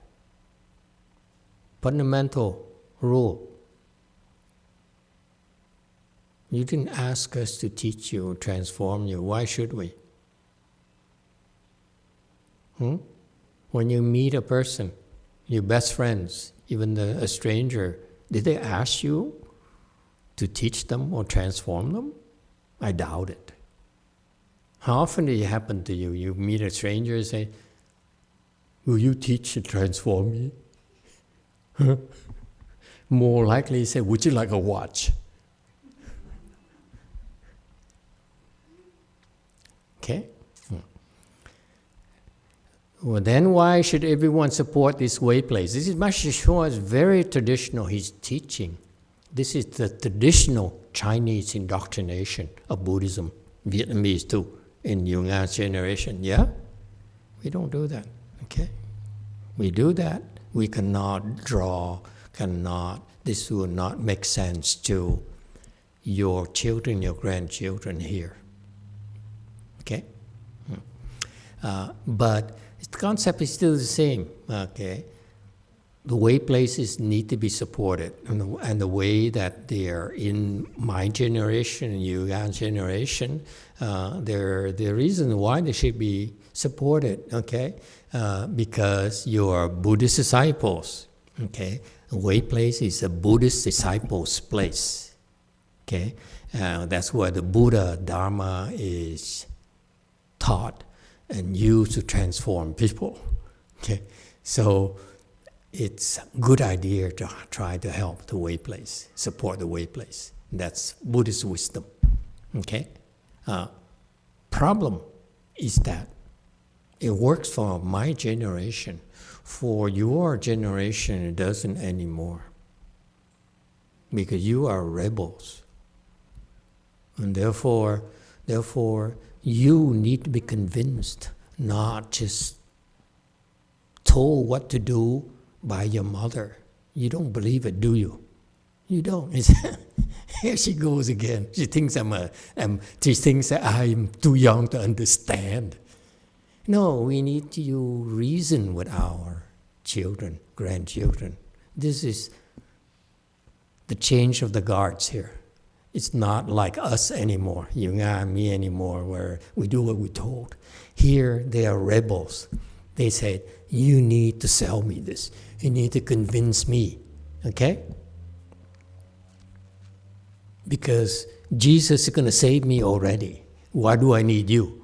Fundamental rule. You didn't ask us to teach you, transform you. Why should we? When you meet a person, your best friends, even a stranger, did they ask you to teach them or transform them? I doubt it. How often did it happen to you? You meet a stranger and say, "Will you teach and transform me?" more likely say, would you like a watch? Okay? Well, then why should everyone support this way place? This is Master Hsuan is very traditional, his teaching. This is the traditional Chinese indoctrination of Buddhism, Vietnamese too, in YongHua's generation. Yeah? We don't do that, okay? We do that, we cannot draw, this will not make sense to your children, your grandchildren here. Okay? But the concept is still the same, okay? The way places need to be supported, and the way that they are in my generation and YongHua's generation, the reason why they should be supported, okay? Because you are Buddhist disciples, okay? The way place is a Buddhist disciples' place, okay? That's where the Buddha Dharma is taught and used to transform people, okay? So it's a good idea to try to help the way place, support the way place. That's Buddhist wisdom, okay? Problem is that it works for my generation. For your generation, it doesn't anymore. Because you are rebels. And therefore, you need to be convinced, not just told what to do by your mother. You don't believe it, do you? You don't. Here she goes again. She thinks she thinks that I'm too young to understand. No, we need to reason with our children, grandchildren. This is the change of the guards here. It's not like us anymore, YongHua and me anymore, where we do what we're told. Here, they are rebels. They said, you need to sell me this. You need to convince me, okay? Because Jesus is going to save me already. Why do I need you?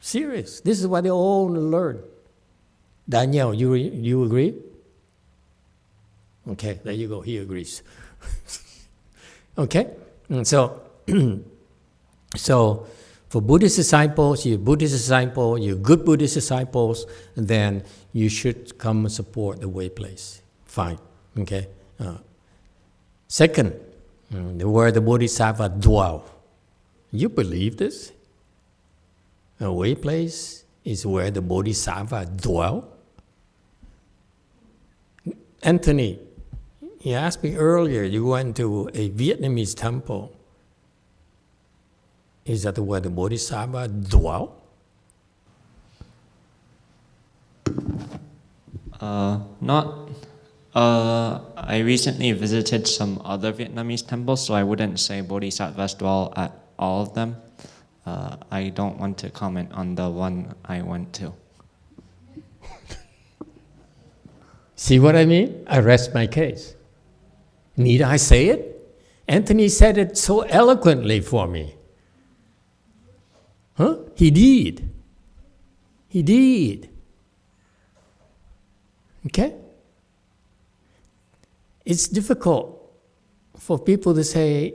Serious. This is what they all learn. Daniel, you agree? Okay, there you go. He agrees. Okay? And so for Buddhist disciples, you're Buddhist disciple, you're good Buddhist disciples, then you should come and support the way place. Fine. Okay? Second, where the Bodhisattva dwell. You believe this? A way place is where the Bodhisattva dwell? Anthony, you asked me earlier, you went to a Vietnamese temple. Is that where the Bodhisattva dwell?
Not. I recently visited some other Vietnamese temples, so I wouldn't say Bodhisattvas dwell at all of them. I don't want to comment on the one I went to.
See what I mean? I rest my case. Need I say it? Anthony said it so eloquently for me. Huh? He did. He did. Okay? It's difficult for people to say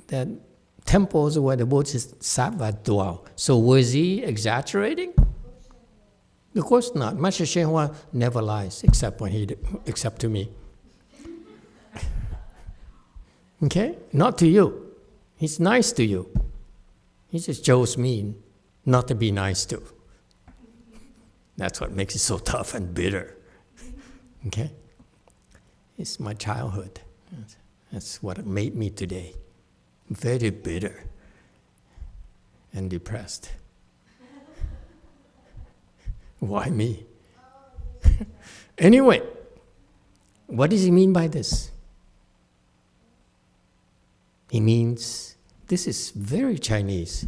that temples are where the Bodhisattva dwell. So was he exaggerating? Of course not. Master YongHua never lies except to me. Okay? Not to you. He's nice to you. He just chose me not to be nice to. That's what makes it so tough and bitter. Okay? It's my childhood. That's what made me today. Very bitter and depressed. Why me? Anyway, what does he mean by this? He means, this is very Chinese.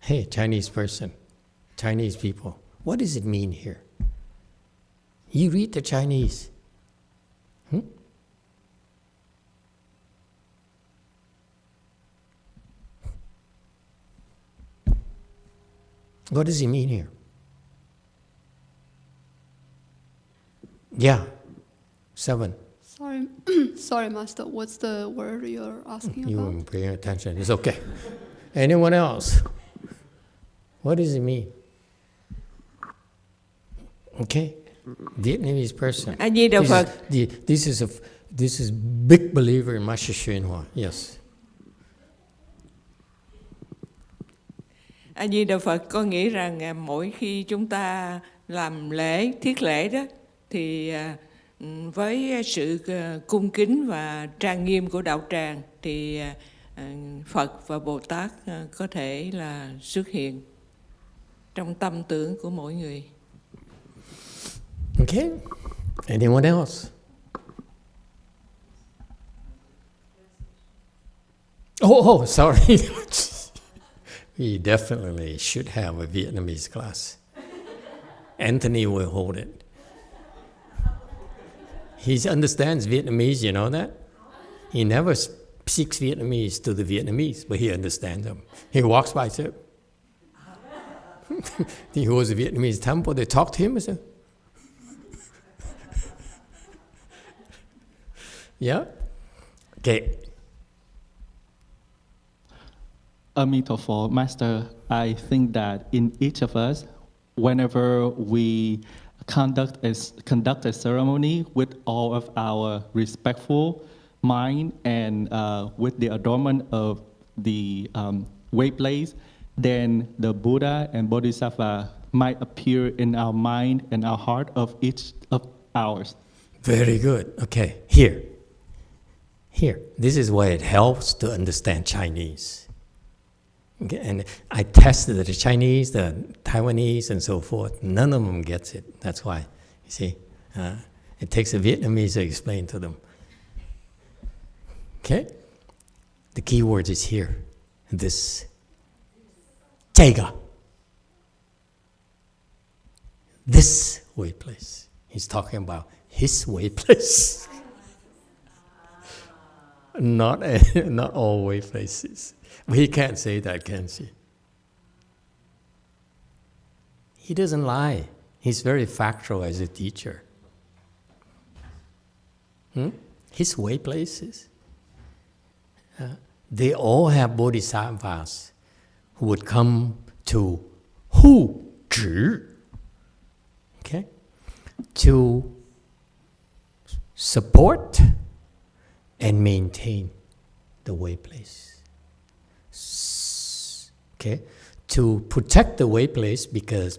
Hey, Chinese person, Chinese people, what does it mean here? You read the Chinese. What does he mean here? Yeah, 7.
Sorry, sorry, Master. What's the word you're asking
You
about?
weren't paying attention. It's okay. Anyone else? What does it mean? Okay, Vietnamese person.
A Di Đà Phật.
This is big believer in Master YongHua. Yes.
A Di Đà Phật có nghĩ rằng mỗi khi chúng ta làm lễ, thiết lễ đó, thì với sự cung kính và trang nghiêm của đạo tràng thì Phật và Bồ Tát có thể là xuất hiện trong tâm tưởng của mỗi người.
Okay. Anyone else? Oh, sorry. We definitely should have a Vietnamese class. Anthony will hold it. He understands Vietnamese, you know that? He never speaks Vietnamese to the Vietnamese, but he understands them. He walks by, said, he goes to the Vietnamese temple, they talk to him, and say, yeah? Okay.
Emitofuo, Master, I think that in each of us, whenever we conduct a ceremony with all of our respectful mind and with the adornment of the way place, then the Buddha and Bodhisattva might appear in our mind and our heart of each of ours.
Very good. Okay, here. This is why it helps to understand Chinese. Okay, and I tested the Chinese, the Taiwanese, and so forth. None of them gets it. That's why, you see, it takes a Vietnamese to explain to them. Okay, the key word is here. This, 这个, this way place. He's talking about his way place. Not all way places. But he can't say that, can she? He doesn't lie. He's very factual as a teacher. His way places. They all have bodhisattvas who would come to Hu Zhi, okay, to support and maintain the way place. Okay, to protect the way place, because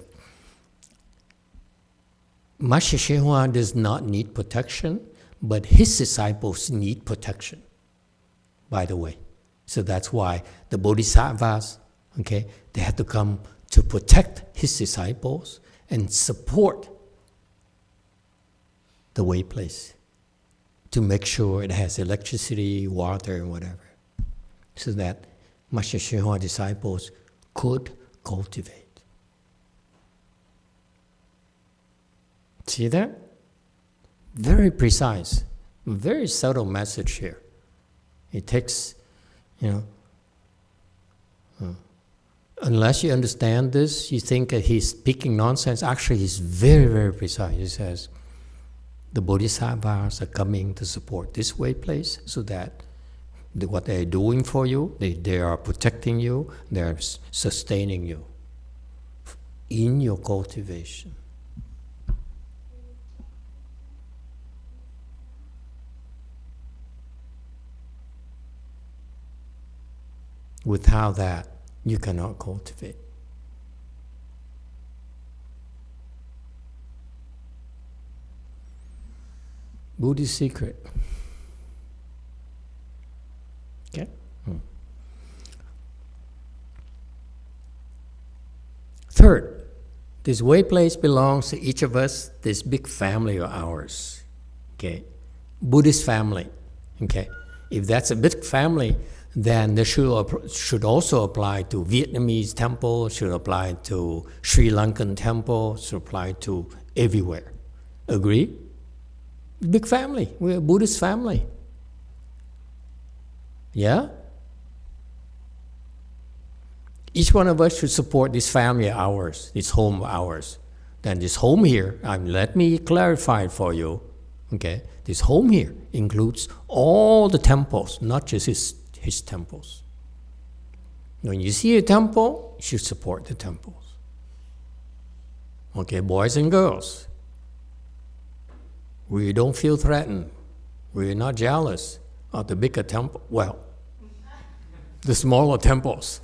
Master YongHua does not need protection, but his disciples need protection, by the way. So that's why the bodhisattvas, okay, they had to come to protect his disciples and support the way place, to make sure it has electricity, water, and whatever, so that Master YongHua disciples could cultivate. See that? Very precise, very subtle message here. It takes, unless you understand this, you think that he's speaking nonsense. Actually, he's very, very precise. He says, the bodhisattvas are coming to support this way place, so that what they're doing for you, they are protecting you, they're sustaining you in your cultivation. Without that, you cannot cultivate. Buddhist secret. Okay? Third, this way place belongs to each of us, this big family of ours. Okay? Buddhist family. Okay? If that's a big family, then this should also apply to Vietnamese temple, should apply to Sri Lankan temple, should apply to everywhere. Agree? Big family. We're a Buddhist family. Yeah? Each one of us should support this family of ours, this home of ours. Then this home here, let me clarify it for you, Okay, this home here includes all the temples, not just his temples. When you see a temple, you should support the temples. Okay, boys and girls, we don't feel threatened. We're not jealous of the bigger temple. Well, the smaller temples.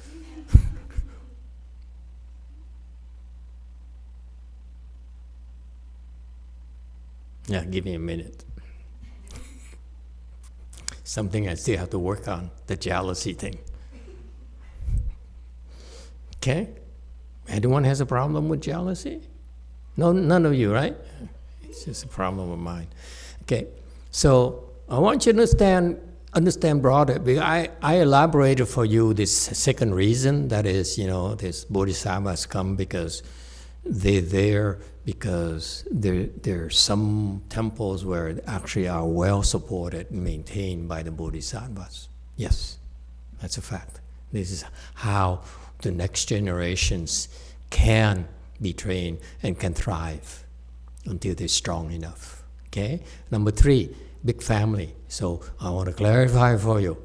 Yeah, give me a minute. Something I still have to work on, the jealousy thing. Okay? Anyone has a problem with jealousy? No, none of you, right? It's just a problem of mine. Okay, so I want you to understand broader, because I elaborated for you this second reason, that is, this bodhisattvas come because they're there, because there are some temples where actually are well supported and maintained by the bodhisattvas. Yes, that's a fact. This is how the next generations can be trained and can thrive until they're strong enough. Okay? Number 3, big family. So I want to clarify for you.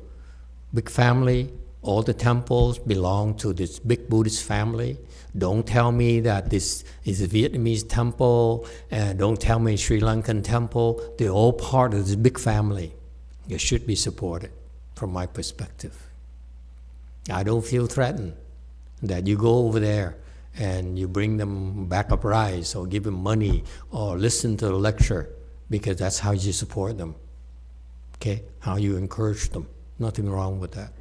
Big family, all the temples belong to this big Buddhist family. Don't tell me that this is a Vietnamese temple, and don't tell me Sri Lankan temple. They're all part of this big family. You should be supported, from my perspective. I don't feel threatened that you go over there and you bring them back up rice or give them money or listen to the lecture, because that's how you support them. Okay? How you encourage them. Nothing wrong with that.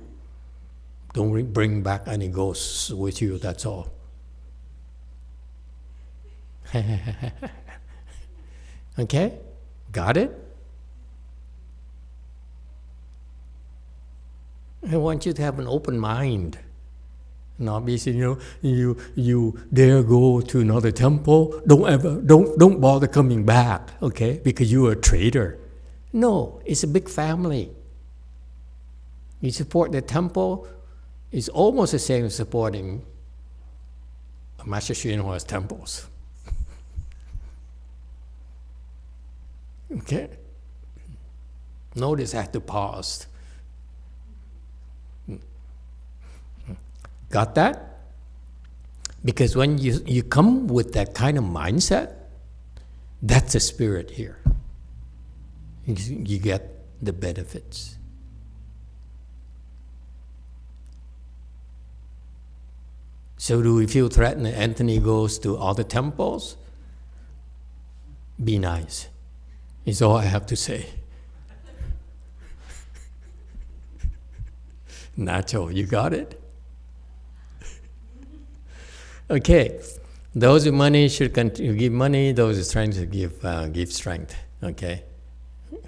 Don't bring back any ghosts with you, that's all. Okay? Got it? I want you to have an open mind. Not be saying, you dare go to another temple, don't bother coming back, okay? Because you're a traitor. No, it's a big family. You support the temple, it's almost the same as supporting Master YongHua's temples. Okay? Notice I have to pause. Got that? Because when you come with that kind of mindset, that's the spirit here. You get the benefits. So do we feel threatened that Anthony goes to all the temples? Be nice. Is all I have to say. Nacho, you got it? Okay, those with money should give money, those with strength should give strength, okay?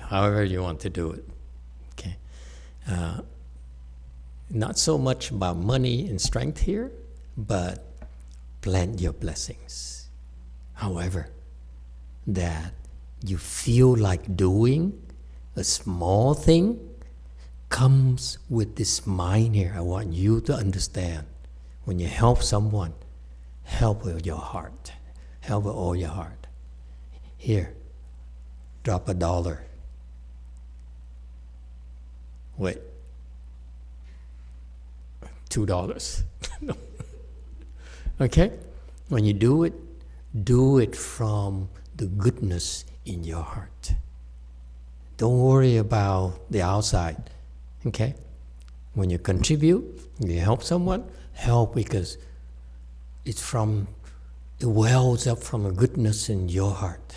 However you want to do it, okay? Not so much about money and strength here, but plant your blessings. However, that you feel like doing a small thing comes with this mind here. I want you to understand. When you help someone, help with your heart. Help with all your heart. Here, drop $1. Wait. $2. Okay? When you do it from the goodness in your heart. Don't worry about the outside. Okay? When you contribute, you help someone, help because it wells up from a goodness in your heart.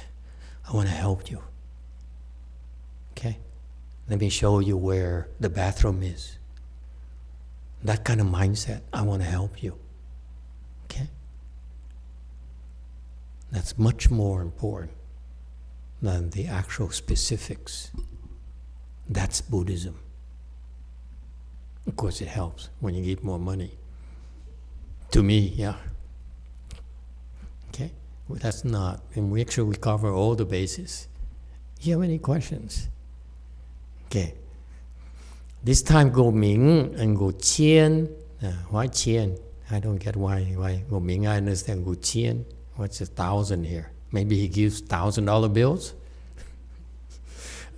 I want to help you. Okay? Let me show you where the bathroom is. That kind of mindset, I want to help you. Okay? That's much more important than the actual specifics. That's Buddhism. Of course, it helps when you give more money. To me, yeah. Okay? Well, that's not, and we actually cover all the bases. You have any questions? Okay. This time Go Ming and Go Chien. Why Chien? I don't get why Go Ming. I understand Go Chien. What's 1,000 here? Maybe he gives $1,000 bills?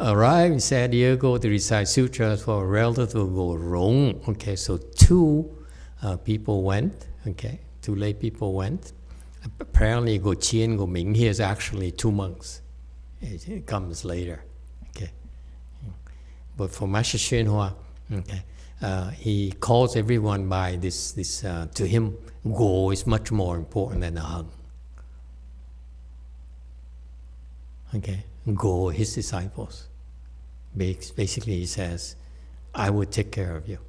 arrived in San Diego to recite sutras for a relative of Go Rong. Okay, so two people went. Okay, two lay people went. Apparently, Go Chien, Go Ming here is actually two monks. It comes later. Okay, but for Master YongHua, okay, he calls everyone by this. To him, Go is much more important than the Hung. Okay, Go, his disciples. Basically, he says, I will take care of you.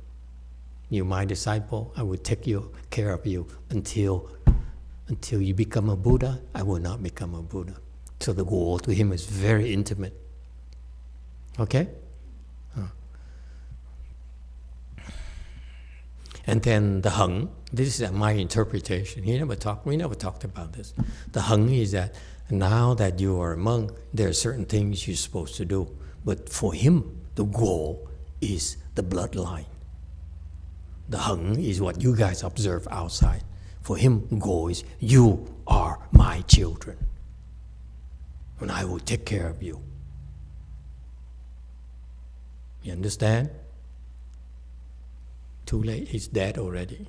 You're my disciple. I will take care of you until you become a Buddha. I will not become a Buddha. So the Go to him is very intimate. Okay? And then the Hung, this is my interpretation. We never talked about this. The Hung is that now that you are a monk, there are certain things you're supposed to do. But for him, the Go is the bloodline. The Hung is what you guys observe outside. For him, Go is, you are my children. And I will take care of you. You understand? Too late, he's dead already.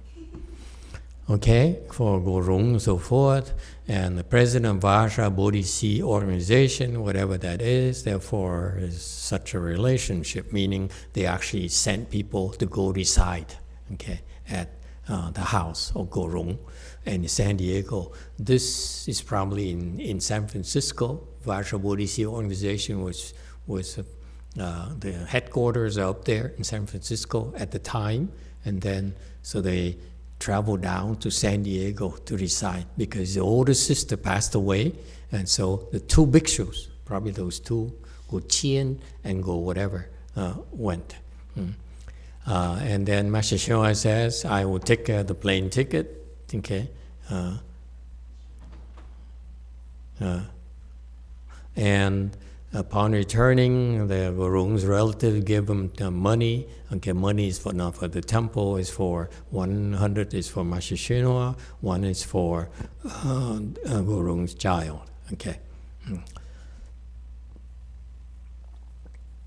Okay, for Go Rong and so forth, and the president of Vajra Bodhisattva organization, whatever that is, therefore is such a relationship, meaning they actually sent people to go reside, okay, at the house of Go Rong and in San Diego. This is probably in San Francisco. Vajra Bodhisattva organization was the headquarters are up there in San Francisco at the time, and then so they traveled down to San Diego to reside because the older sister passed away, and so the two bhikshus, probably those two, Go Chien and Go whatever, went. And then Master YongHua says, I will take care of the plane ticket, okay? And upon returning, the Go Rong's relative gave him money. Okay, money is not for the temple, is for 100 is for Master YongHua, one is for Go Rong's child. Okay.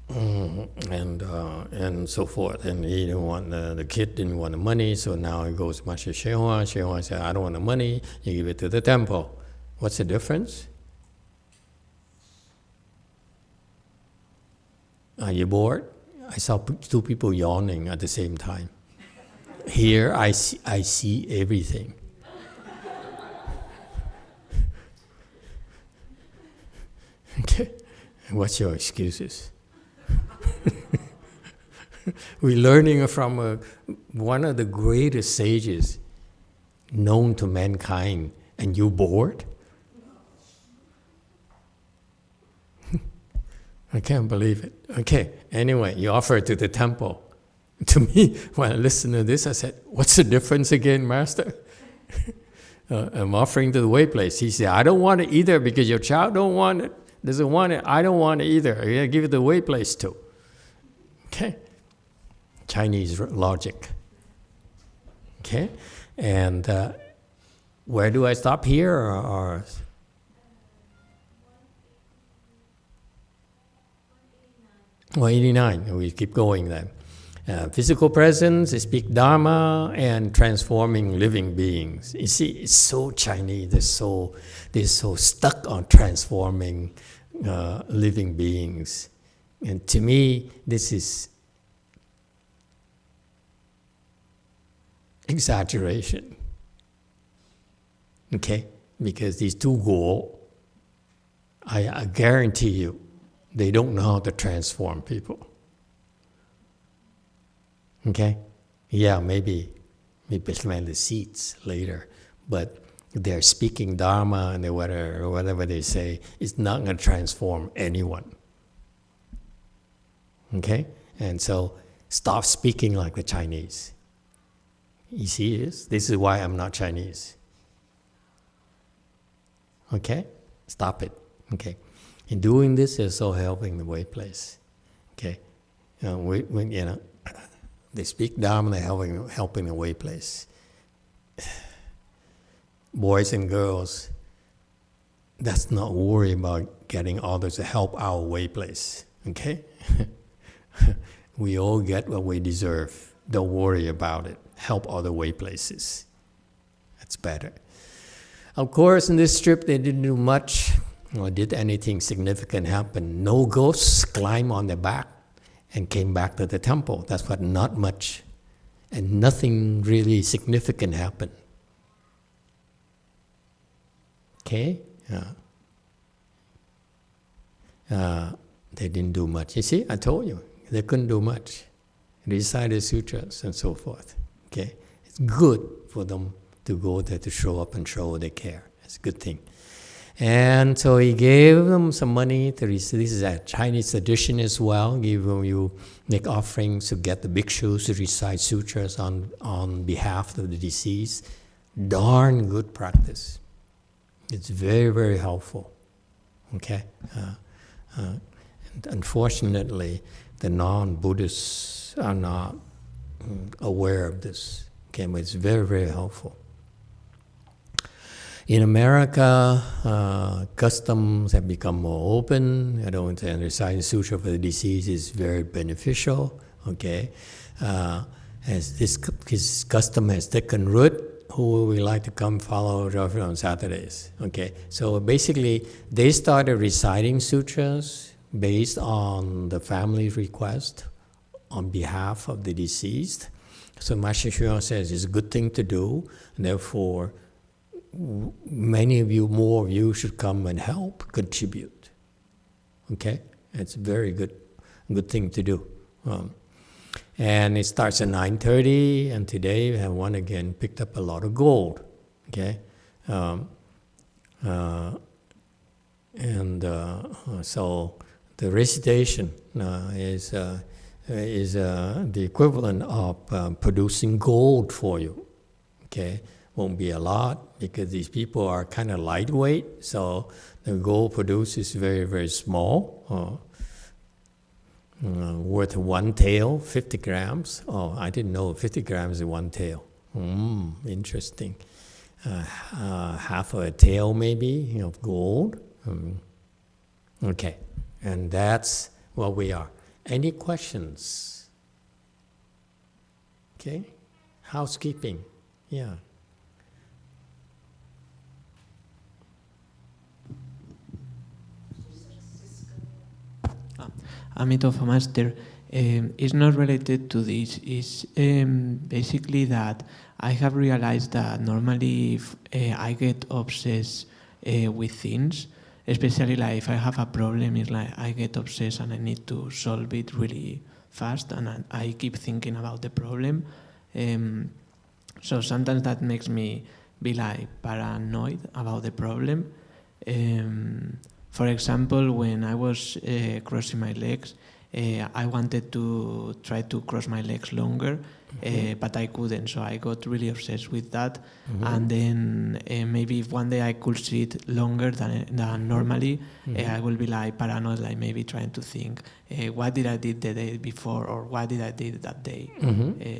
And so forth. And he didn't want the kid didn't want the money, so now he goes to Master YongHua. YongHua said, I don't want the money, you give it to the temple. What's the difference? Are you bored? I saw two people yawning at the same time. Here I see everything. Okay, what's your excuses? We're learning from one of the greatest sages known to mankind, and you bored? I can't believe it. Okay, anyway, you offer it to the temple. To me, when I listened to this, I said, what's the difference again, Master? I'm offering to the way place. He said, I don't want it either because your child doesn't want it. I don't want it either. You gotta give it the way place too. Okay? Chinese logic. Okay? And where do I stop here? Or 189, we keep going then. Physical presence, speak Dharma, and transforming living beings. You see, it's so Chinese. They're so stuck on transforming living beings. And to me, this is exaggeration. Okay? Because these two Go, I guarantee you, they don't know how to transform people. Okay? Yeah, maybe plant the seeds later, but they're speaking Dharma and whatever they say is not going to transform anyone. Okay? And so stop speaking like the Chinese. You see this? This is why I'm not Chinese. Okay? Stop it. Okay? In doing this, you're so helping the way place. Okay? They speak Dharma, they're helping the way place. Boys and girls, let's not worry about getting others to help our way place. Okay? We all get what we deserve. Don't worry about it. Help other way places. That's better. Of course, in this trip, they didn't do much or did anything significant happen. No ghosts climbed on their back and came back to the temple. That's what, not much. And nothing really significant happened. Okay? They didn't do much. You see, I told you, they couldn't do much. Recited sutras and so forth. Okay? It's good for them to go there to show up and show they care. It's a good thing. And so he gave them some money. This is a Chinese tradition as well. You make offerings to get the bhikshus to recite sutras on behalf of the deceased. Darn good practice. It's very, very helpful. Okay? And unfortunately, the non-Buddhists are not aware of this. Okay, but it's very, very helpful. In America, customs have become more open. I don't understand. Reciting sutra for the deceased is very beneficial. Okay, as this custom has taken root, who would like to come follow on Saturdays? Okay, so basically, they started reciting sutras based on the family's request on behalf of the deceased. So Master Hsuan says it's a good thing to do, and therefore many of you, more of you, should come and help contribute. Okay, it's a very good thing to do. And it starts at 9:30, and today we have one again picked up a lot of gold. Okay, so the recitation is the equivalent of producing gold for you. Okay, won't be a lot because these people are kind of lightweight, so the gold produced is very, very small. Worth one tael, 50 grams. Oh, I didn't know 50 grams is one tael. Interesting. Half of a tael maybe of gold. Okay, and that's what we are. Any questions? Okay, housekeeping. Yeah.
Emitofuo Master, is not related to this. It's basically that I have realized that normally if I get obsessed with things, especially like if I have a problem, it's like I get obsessed and I need to solve it really fast, and I keep thinking about the problem. So sometimes that makes me be like paranoid about the problem. For example, when I was crossing my legs, I wanted to try to cross my legs longer, but I couldn't, so I got really obsessed with that. And then maybe if one day I could sit longer than normally, I will be like paranoid, like maybe trying to think, what did I did the day before, or what did I did that day?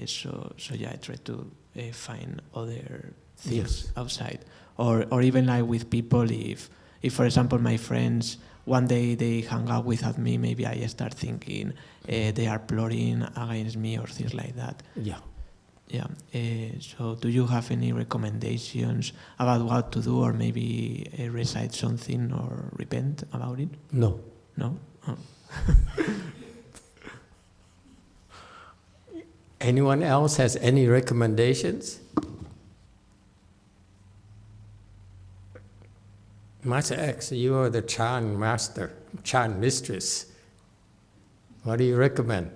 So yeah, I try to find other things outside, or even like with people, if, for example, my friends, one day they hang out without me, maybe I start thinking they are plotting against me or things like that.
Yeah.
Yeah. So do you have any recommendations about what to do, or maybe recite something or repent about it?
No.
No? Oh.
Anyone else has any recommendations? Master X, you are the Chan master, Chan mistress. What do you recommend?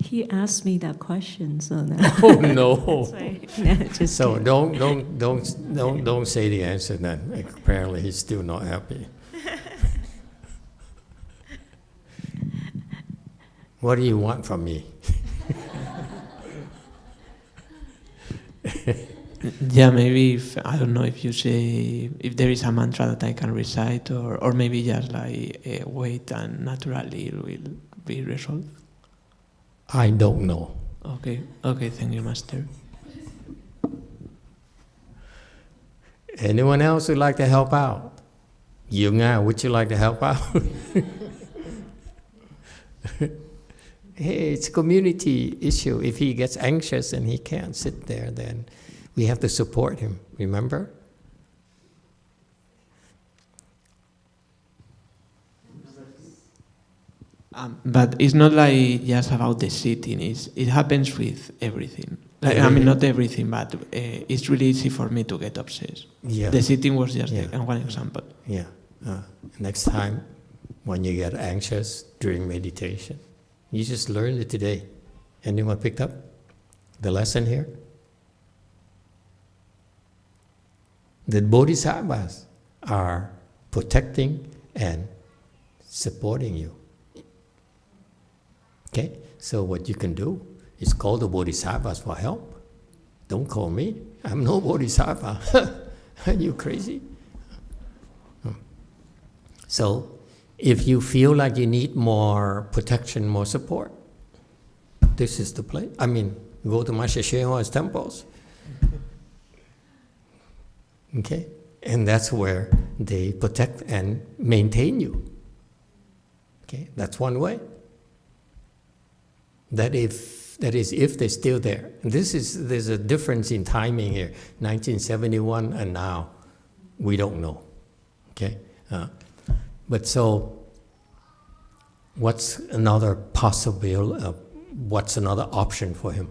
He asked me that question, so now.
Oh no!
Just
so
kidding.
don't say the answer then. Apparently he's still not happy. What do you want from me?
Yeah, maybe I don't know if you say, if there is a mantra that I can recite, or maybe just like wait and naturally it will be resolved.
I don't know.
Okay, thank you, Master.
Anyone else would like to help out? YongHua, would you like to help out? Hey, it's a community issue. If he gets anxious and he can't sit there, then we have to support him, remember?
But it's not like just about the sitting. It happens with everything. Like, I mean, not everything, but it's really easy for me to get obsessed.
Yeah.
The sitting was just one example.
Yeah. Next time, when you get anxious during meditation, you just learned it today. Anyone picked up the lesson here? The bodhisattvas are protecting and supporting you. Okay? So what you can do is call the bodhisattvas for help. Don't call me. I'm no bodhisattva. Are you crazy? So, if you feel like you need more protection, more support, this is the place. I mean, go to Master Hsuan temples. Okay? And that's where they protect and maintain you. Okay? That's one way. That is if they're still there. And there's a difference in timing here. 1971 and now, we don't know. Okay? But so, what's another what's another option for him?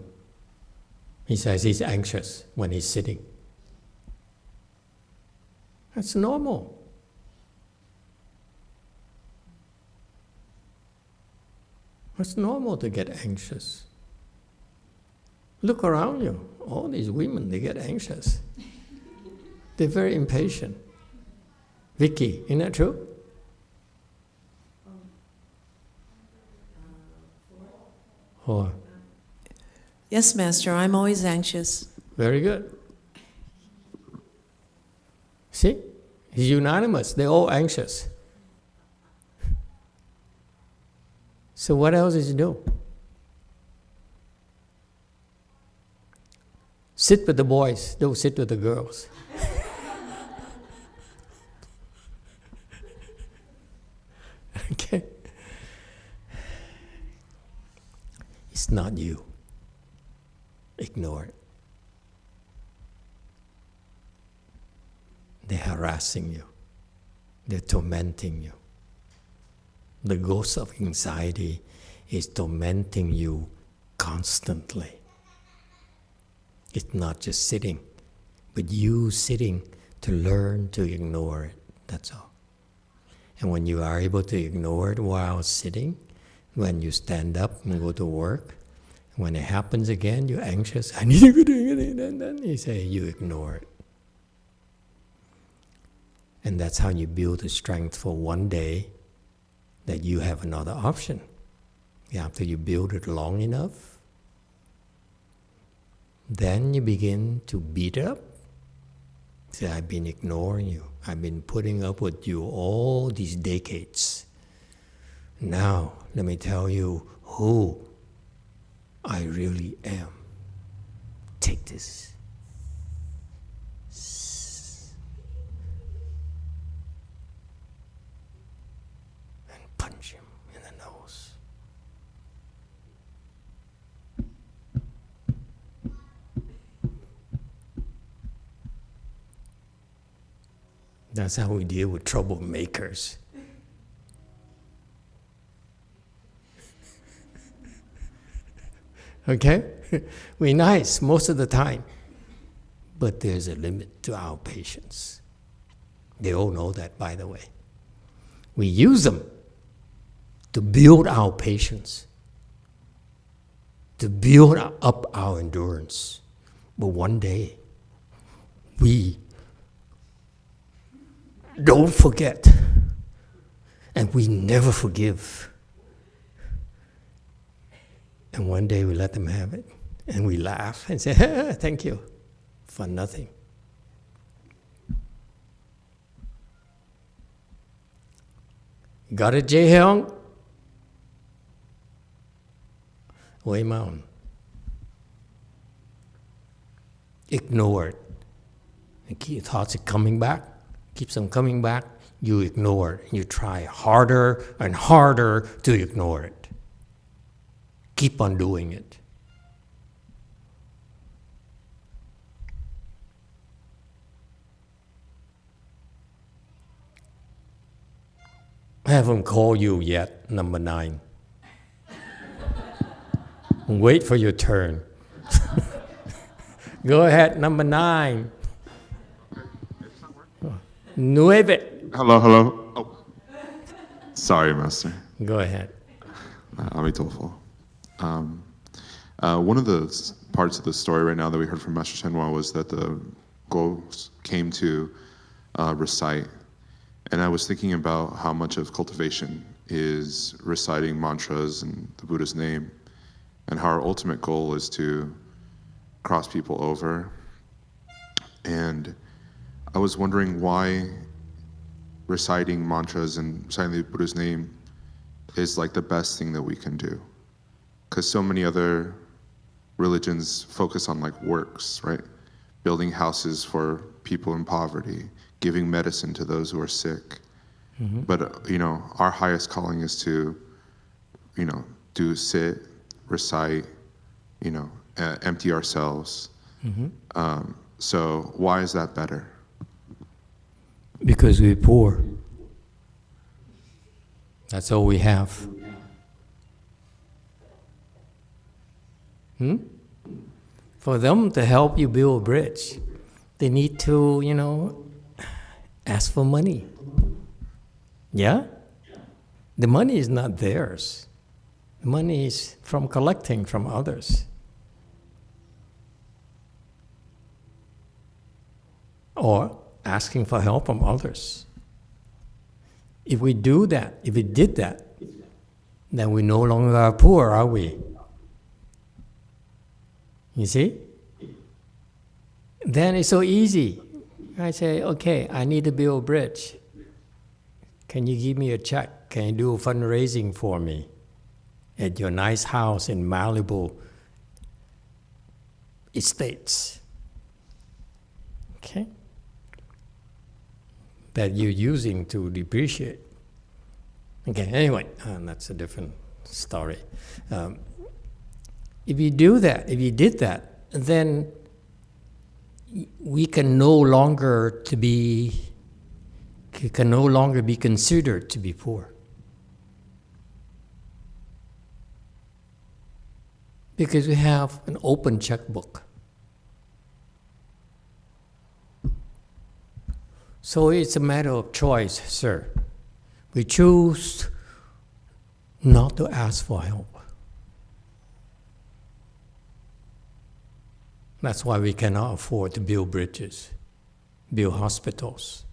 He says he's anxious when he's sitting. That's normal. It's normal to get anxious. Look around you. All these women, they get anxious. They're very impatient. Vicky, isn't that true? Or?
Yes, Master, I'm always anxious.
Very good. See? It's unanimous. They're all anxious. So what else is he do? Sit with the boys, don't sit with the girls. Okay? It's not you. Ignore it. They're harassing you. They're tormenting you. The ghost of anxiety is tormenting you constantly. It's not just sitting, but you sitting to learn to ignore it. That's all. And when you are able to ignore it while sitting, when you stand up and go to work, when it happens again, you're anxious, I need to go do it, and then you say, you ignore it. And that's how you build the strength for one day that you have another option. After you build it long enough, then you begin to beat up. Say, I've been ignoring you. I've been putting up with you all these decades. Now, let me tell you who I really am. Take this. And punch him in the nose. That's how we deal with troublemakers. Okay? We're nice most of the time. But there's a limit to our patience. They all know that, by the way. We use them to build our patience, to build up our endurance. But one day, we don't forget, and we never forgive. And one day we let them have it, and we laugh and say, thank you, for nothing. Got it, Jae-hyung? Wei Maun. Ignore it. And thoughts are coming back, keeps on coming back. You ignore it. You try harder and harder to ignore it. Keep on doing it. I haven't called you yet, number 9. Wait for your turn. Go ahead, number 9. 9.
Hello. Oh. Sorry, Master.
Go ahead.
Emitofuo. One of the parts of the story right now that we heard from Master YongHua was that the ghosts came to recite. And I was thinking about how much of cultivation is reciting mantras in the Buddha's name, and how our ultimate goal is to cross people over. And I was wondering why reciting mantras and reciting the Buddha's name is like the best thing that we can do. Because so many other religions focus on like works, right? Building houses for people in poverty, giving medicine to those who are sick. Mm-hmm. But, our highest calling is to, do sit, recite, empty ourselves. Mm-hmm. So why is that better?
Because we're poor. That's all we have. For them to help you build a bridge, they need to, ask for money. Yeah? The money is not theirs. The money is from collecting from others. Or asking for help from others. If we did that, then we no longer are poor, are we? You see? Then it's so easy. I say, okay, I need to build a bridge. Can you give me a check? Can you do fundraising for me at your nice house in Malibu Estates? Okay? That you're using to depreciate. Okay, anyway, that's a different story. If you did that, then we can no longer be considered to be poor. Because we have an open checkbook. So it's a matter of choice, sir. We choose not to ask for help. That's why we cannot afford to build bridges, build hospitals.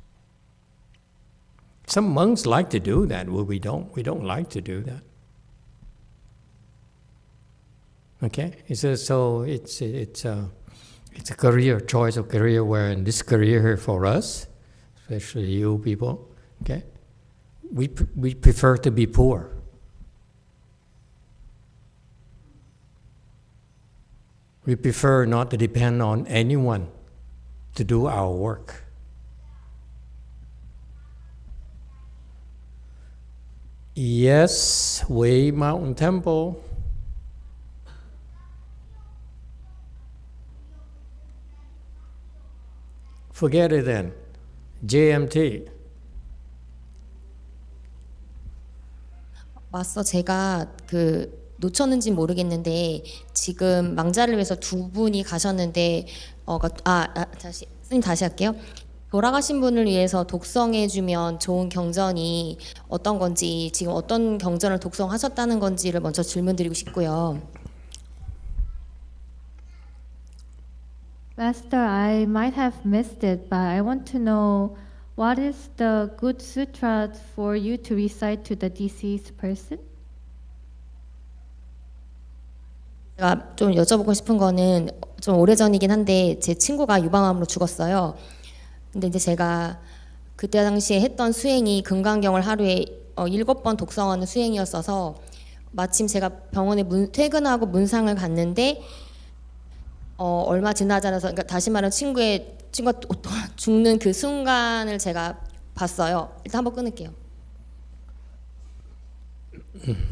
Some monks like to do that, well, we don't. We don't like to do that. Okay, it's a career, choice of career, where in this career here for us, especially you people, okay, we prefer to be poor. We prefer not to depend on anyone to do our work. Yes, Way Mountain Temple. Forget it then. JMT.
마스터, 제가 놓쳤는지 모르겠는데 지금 망자를 위해서 2분이 가셨는데 다시 할게요. 돌아가신 분을 위해서 독성해주면 좋은 경전이 어떤 건지, 지금 어떤 경전을 독성하셨다는 건지를 먼저 질문드리고 싶고요.
Master, I might have missed it, but I want to know what is the good sutra for you to recite to the deceased person?
제가 좀 여쭤보고 싶은 거는 좀 오래전이긴 한데 제 친구가 유방암으로 죽었어요. 근데 이제 제가 그때 당시에 했던 수행이 금강경을 하루에 7번 독성하는 수행이었어서 마침 제가 병원에 퇴근하고 문상을 갔는데 얼마 지나지 않아서, 그러니까 다시 말하면 친구의 친구가 죽는 그 순간을 제가 봤어요. 일단 한번 끊을게요.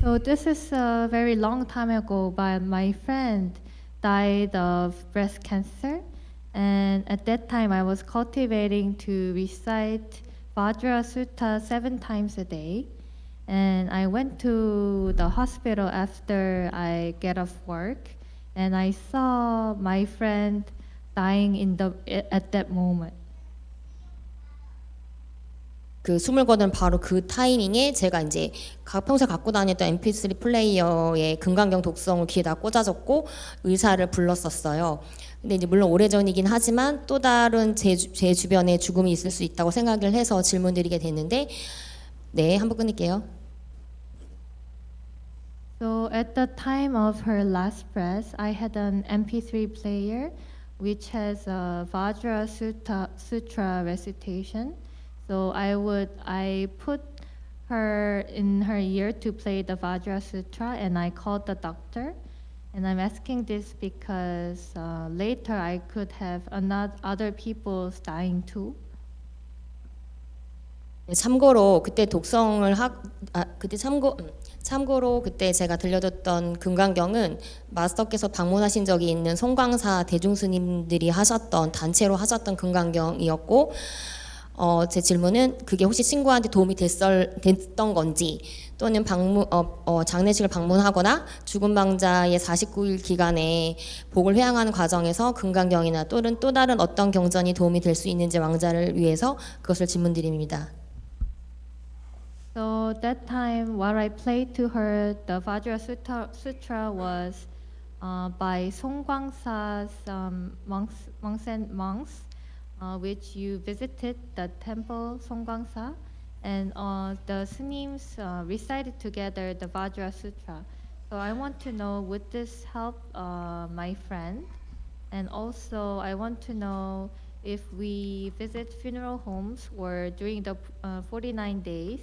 So this is a very long time ago, but my friend died of breast cancer, and at that time I was cultivating to recite Vajra Sutta 7 times a day, and I went to the hospital after I get off work, and I saw my friend dying at that moment.
그 숨을 거둔 바로 그 타이밍에 제가 이제 평소에 갖고 다녔던 MP3 플레이어의 금강경 독성을 귀에다 꽂아줬고 의사를 불렀었어요. 근데 이제 물론 오래전이긴 하지만 또 다른 제 주변에 죽음이 있을 수 있다고 생각을 해서 질문드리게 됐는데 네, 한번 끊을게요.
So at the time of her last breath, I had an MP3 player which has a Vajra Sutra recitation. So I put her in her ear to play the Vajra Sutra, and I called the doctor. And I'm asking this because later I could have other people dying too.
참고로 그때 참고로 그때 제가 들려줬던 금강경은 마스터께서 방문하신 적이 있는 송광사 대중스님들이 하셨던 단체로 하셨던 금강경이었고 제 질문은 그게 혹시 친구한테 도움이 됐던 건지 또는 장례식을 방문하거나 죽은 방자의 49일 기간에 복을 회양하는 과정에서 금강경이나 또는 또 다른 어떤 경전이 도움이 될 수 있는지 왕자를 위해서 그것을 질문드립니다.
So that time, what I played to her, the Vajra Sutra was by Songgwangsa's monks, which you visited the temple Songgwangsa, and the Snims recited together the Vajra Sutra. So I want to know, would this help my friend? And also, I want to know if we visit funeral homes or during the 49 days,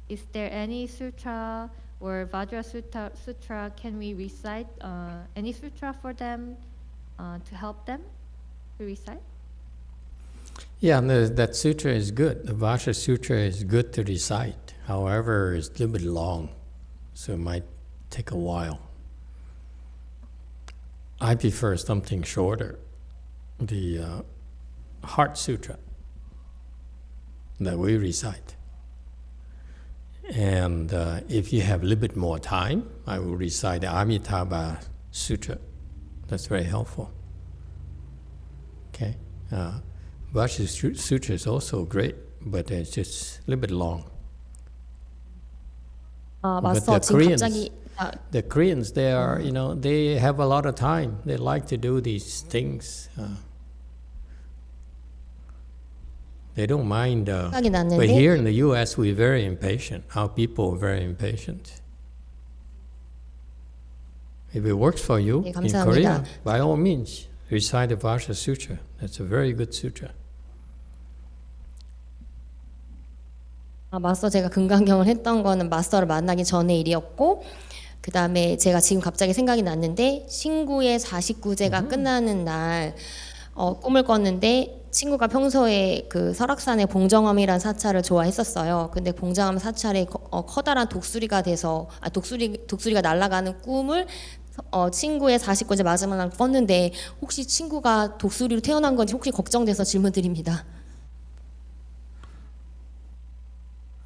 is there any sutra or Vajra Sutra? Can we recite any sutra for them to help them to recite?
Yeah, that sutra is good. The Vajra Sutra is good to recite. However, it's a little bit long, so it might take a while. I prefer something shorter. The Heart Sutra that we recite. And if you have a little bit more time, I will recite the Amitabha Sutra. That's very helpful. Okay. Vajra Sutra is also great, but it's just a little bit long. But the Koreans, they are, they have a lot of time. They like to do these things. They don't mind. But here in the U.S., we're very impatient. Our people are very impatient. If it works for you in Korea, by all means, recite the Vajra Sutra. That's a very good sutra.
마스터 제가 금강경을 했던 거는 마스터를 만나기 전의 일이었고 그 다음에 제가 지금 갑자기 생각이 났는데 친구의 49제가 끝나는 날 꿈을 꿨는데 친구가 평소에 그 설악산의 봉정암이라는 사찰을 좋아했었어요. 근데 봉정암 사찰에 커다란 독수리가 돼서 독수리가 날아가는 꿈을 친구의 49제 마지막 날 꿨는데 혹시 친구가 독수리로 태어난 건지 혹시 걱정돼서 질문드립니다.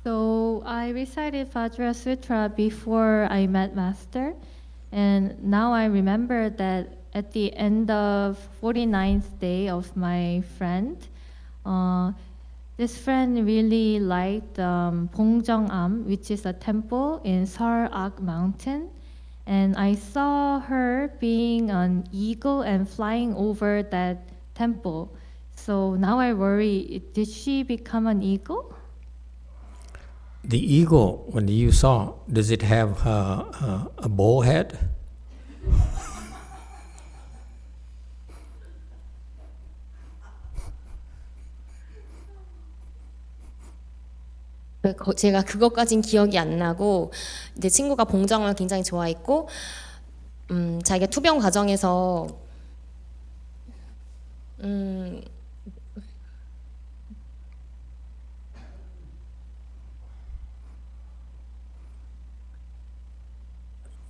So I recited Vajra Sutra before I met Master, and now I remember that at the end of 49th day of my friend, this friend really liked Bongjong-am, which is a temple in Seol-ak Mountain, and I saw her being an eagle and flying over that temple. So now I worry, did she become an eagle?
The eagle, when you saw, does it have a bow head?
제가 그것까진 기억이 안 나고 이제 친구가 봉정을 굉장히 좋아했고 자기가 투병 과정에서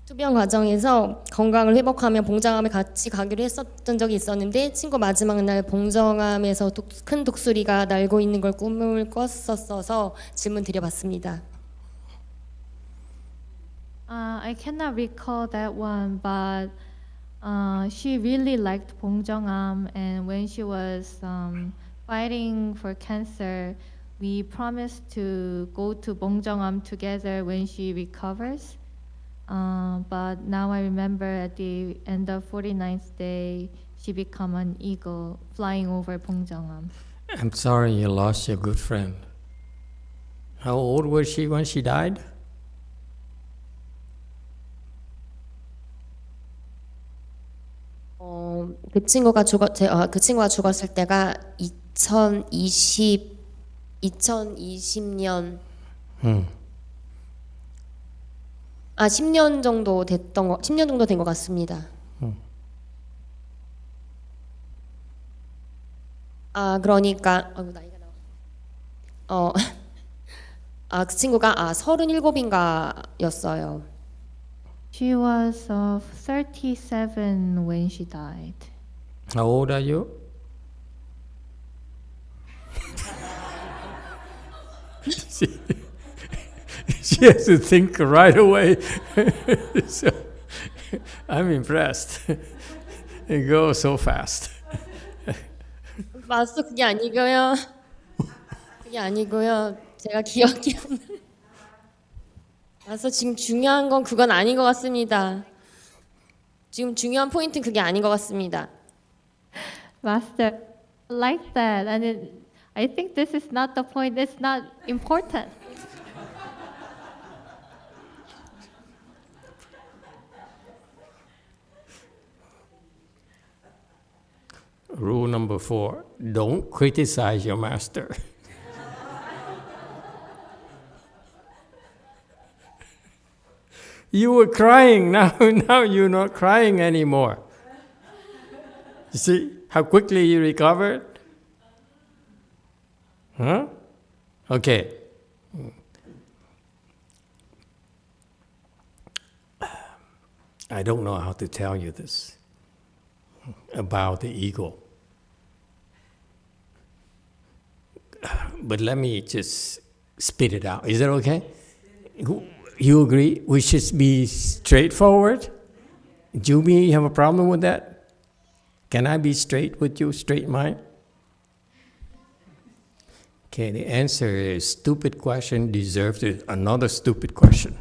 투병 과정에서 건강을 회복하며 봉정암에 같이 가기로 했었던 적이 있었는데 친구 마지막 날 봉정암에서 큰 독수리가 날고 있는 걸 꿈을 꿨었어서 질문 드려봤습니다.
I cannot recall that one, but she really liked Bongjongam, and when she was fighting for cancer, we promised to go to Bongjongam together when she recovers. But now I remember at the end of 49th day, she became an eagle flying over Bongjongam.
I'm sorry you lost your good friend. How old was she when she died?
그 친구가 죽었을 때가 2020년 10년 정도 된 것 같습니다. 그러니까 나이가 나와. 그 친구가 37인가였어요.
She was 37 when she died.
How old are you? She has to think right away. So, I'm impressed. It goes so fast.
마스터 그게 아니고요. 제가 기억이 안 나. 마스터 지금 중요한 건 그건 아닌 것 같습니다. 지금 중요한 포인트는 그게 아닌 것 같습니다.
Master, like that, and I think this is not the point. It's not important.
Rule number 4, don't criticize your master. You were crying, now you're not crying anymore. You see how quickly you recovered? Huh? Okay. I don't know how to tell you this about the ego. But let me just spit it out. Is that okay? You agree we should be straightforward? Jumi, you have a problem with that? Can I be straight with you, straight mind? Okay, the answer is stupid question deserves another stupid question.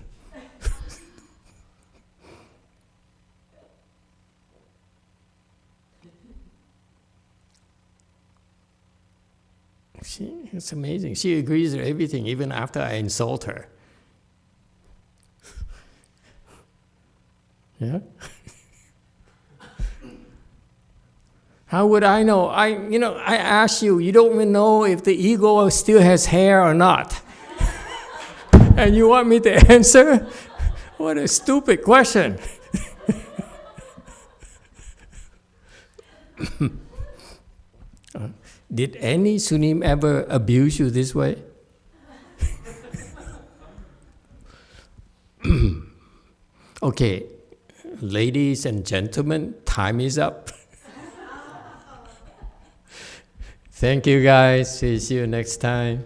It's amazing. She agrees with everything, even after I insult her. Yeah? How would I know? I asked you, you don't even know if the ego still has hair or not. And you want me to answer? What a stupid question. Did any Sunim ever abuse you this way? Okay, ladies and gentlemen, time is up. Thank you guys. See you next time.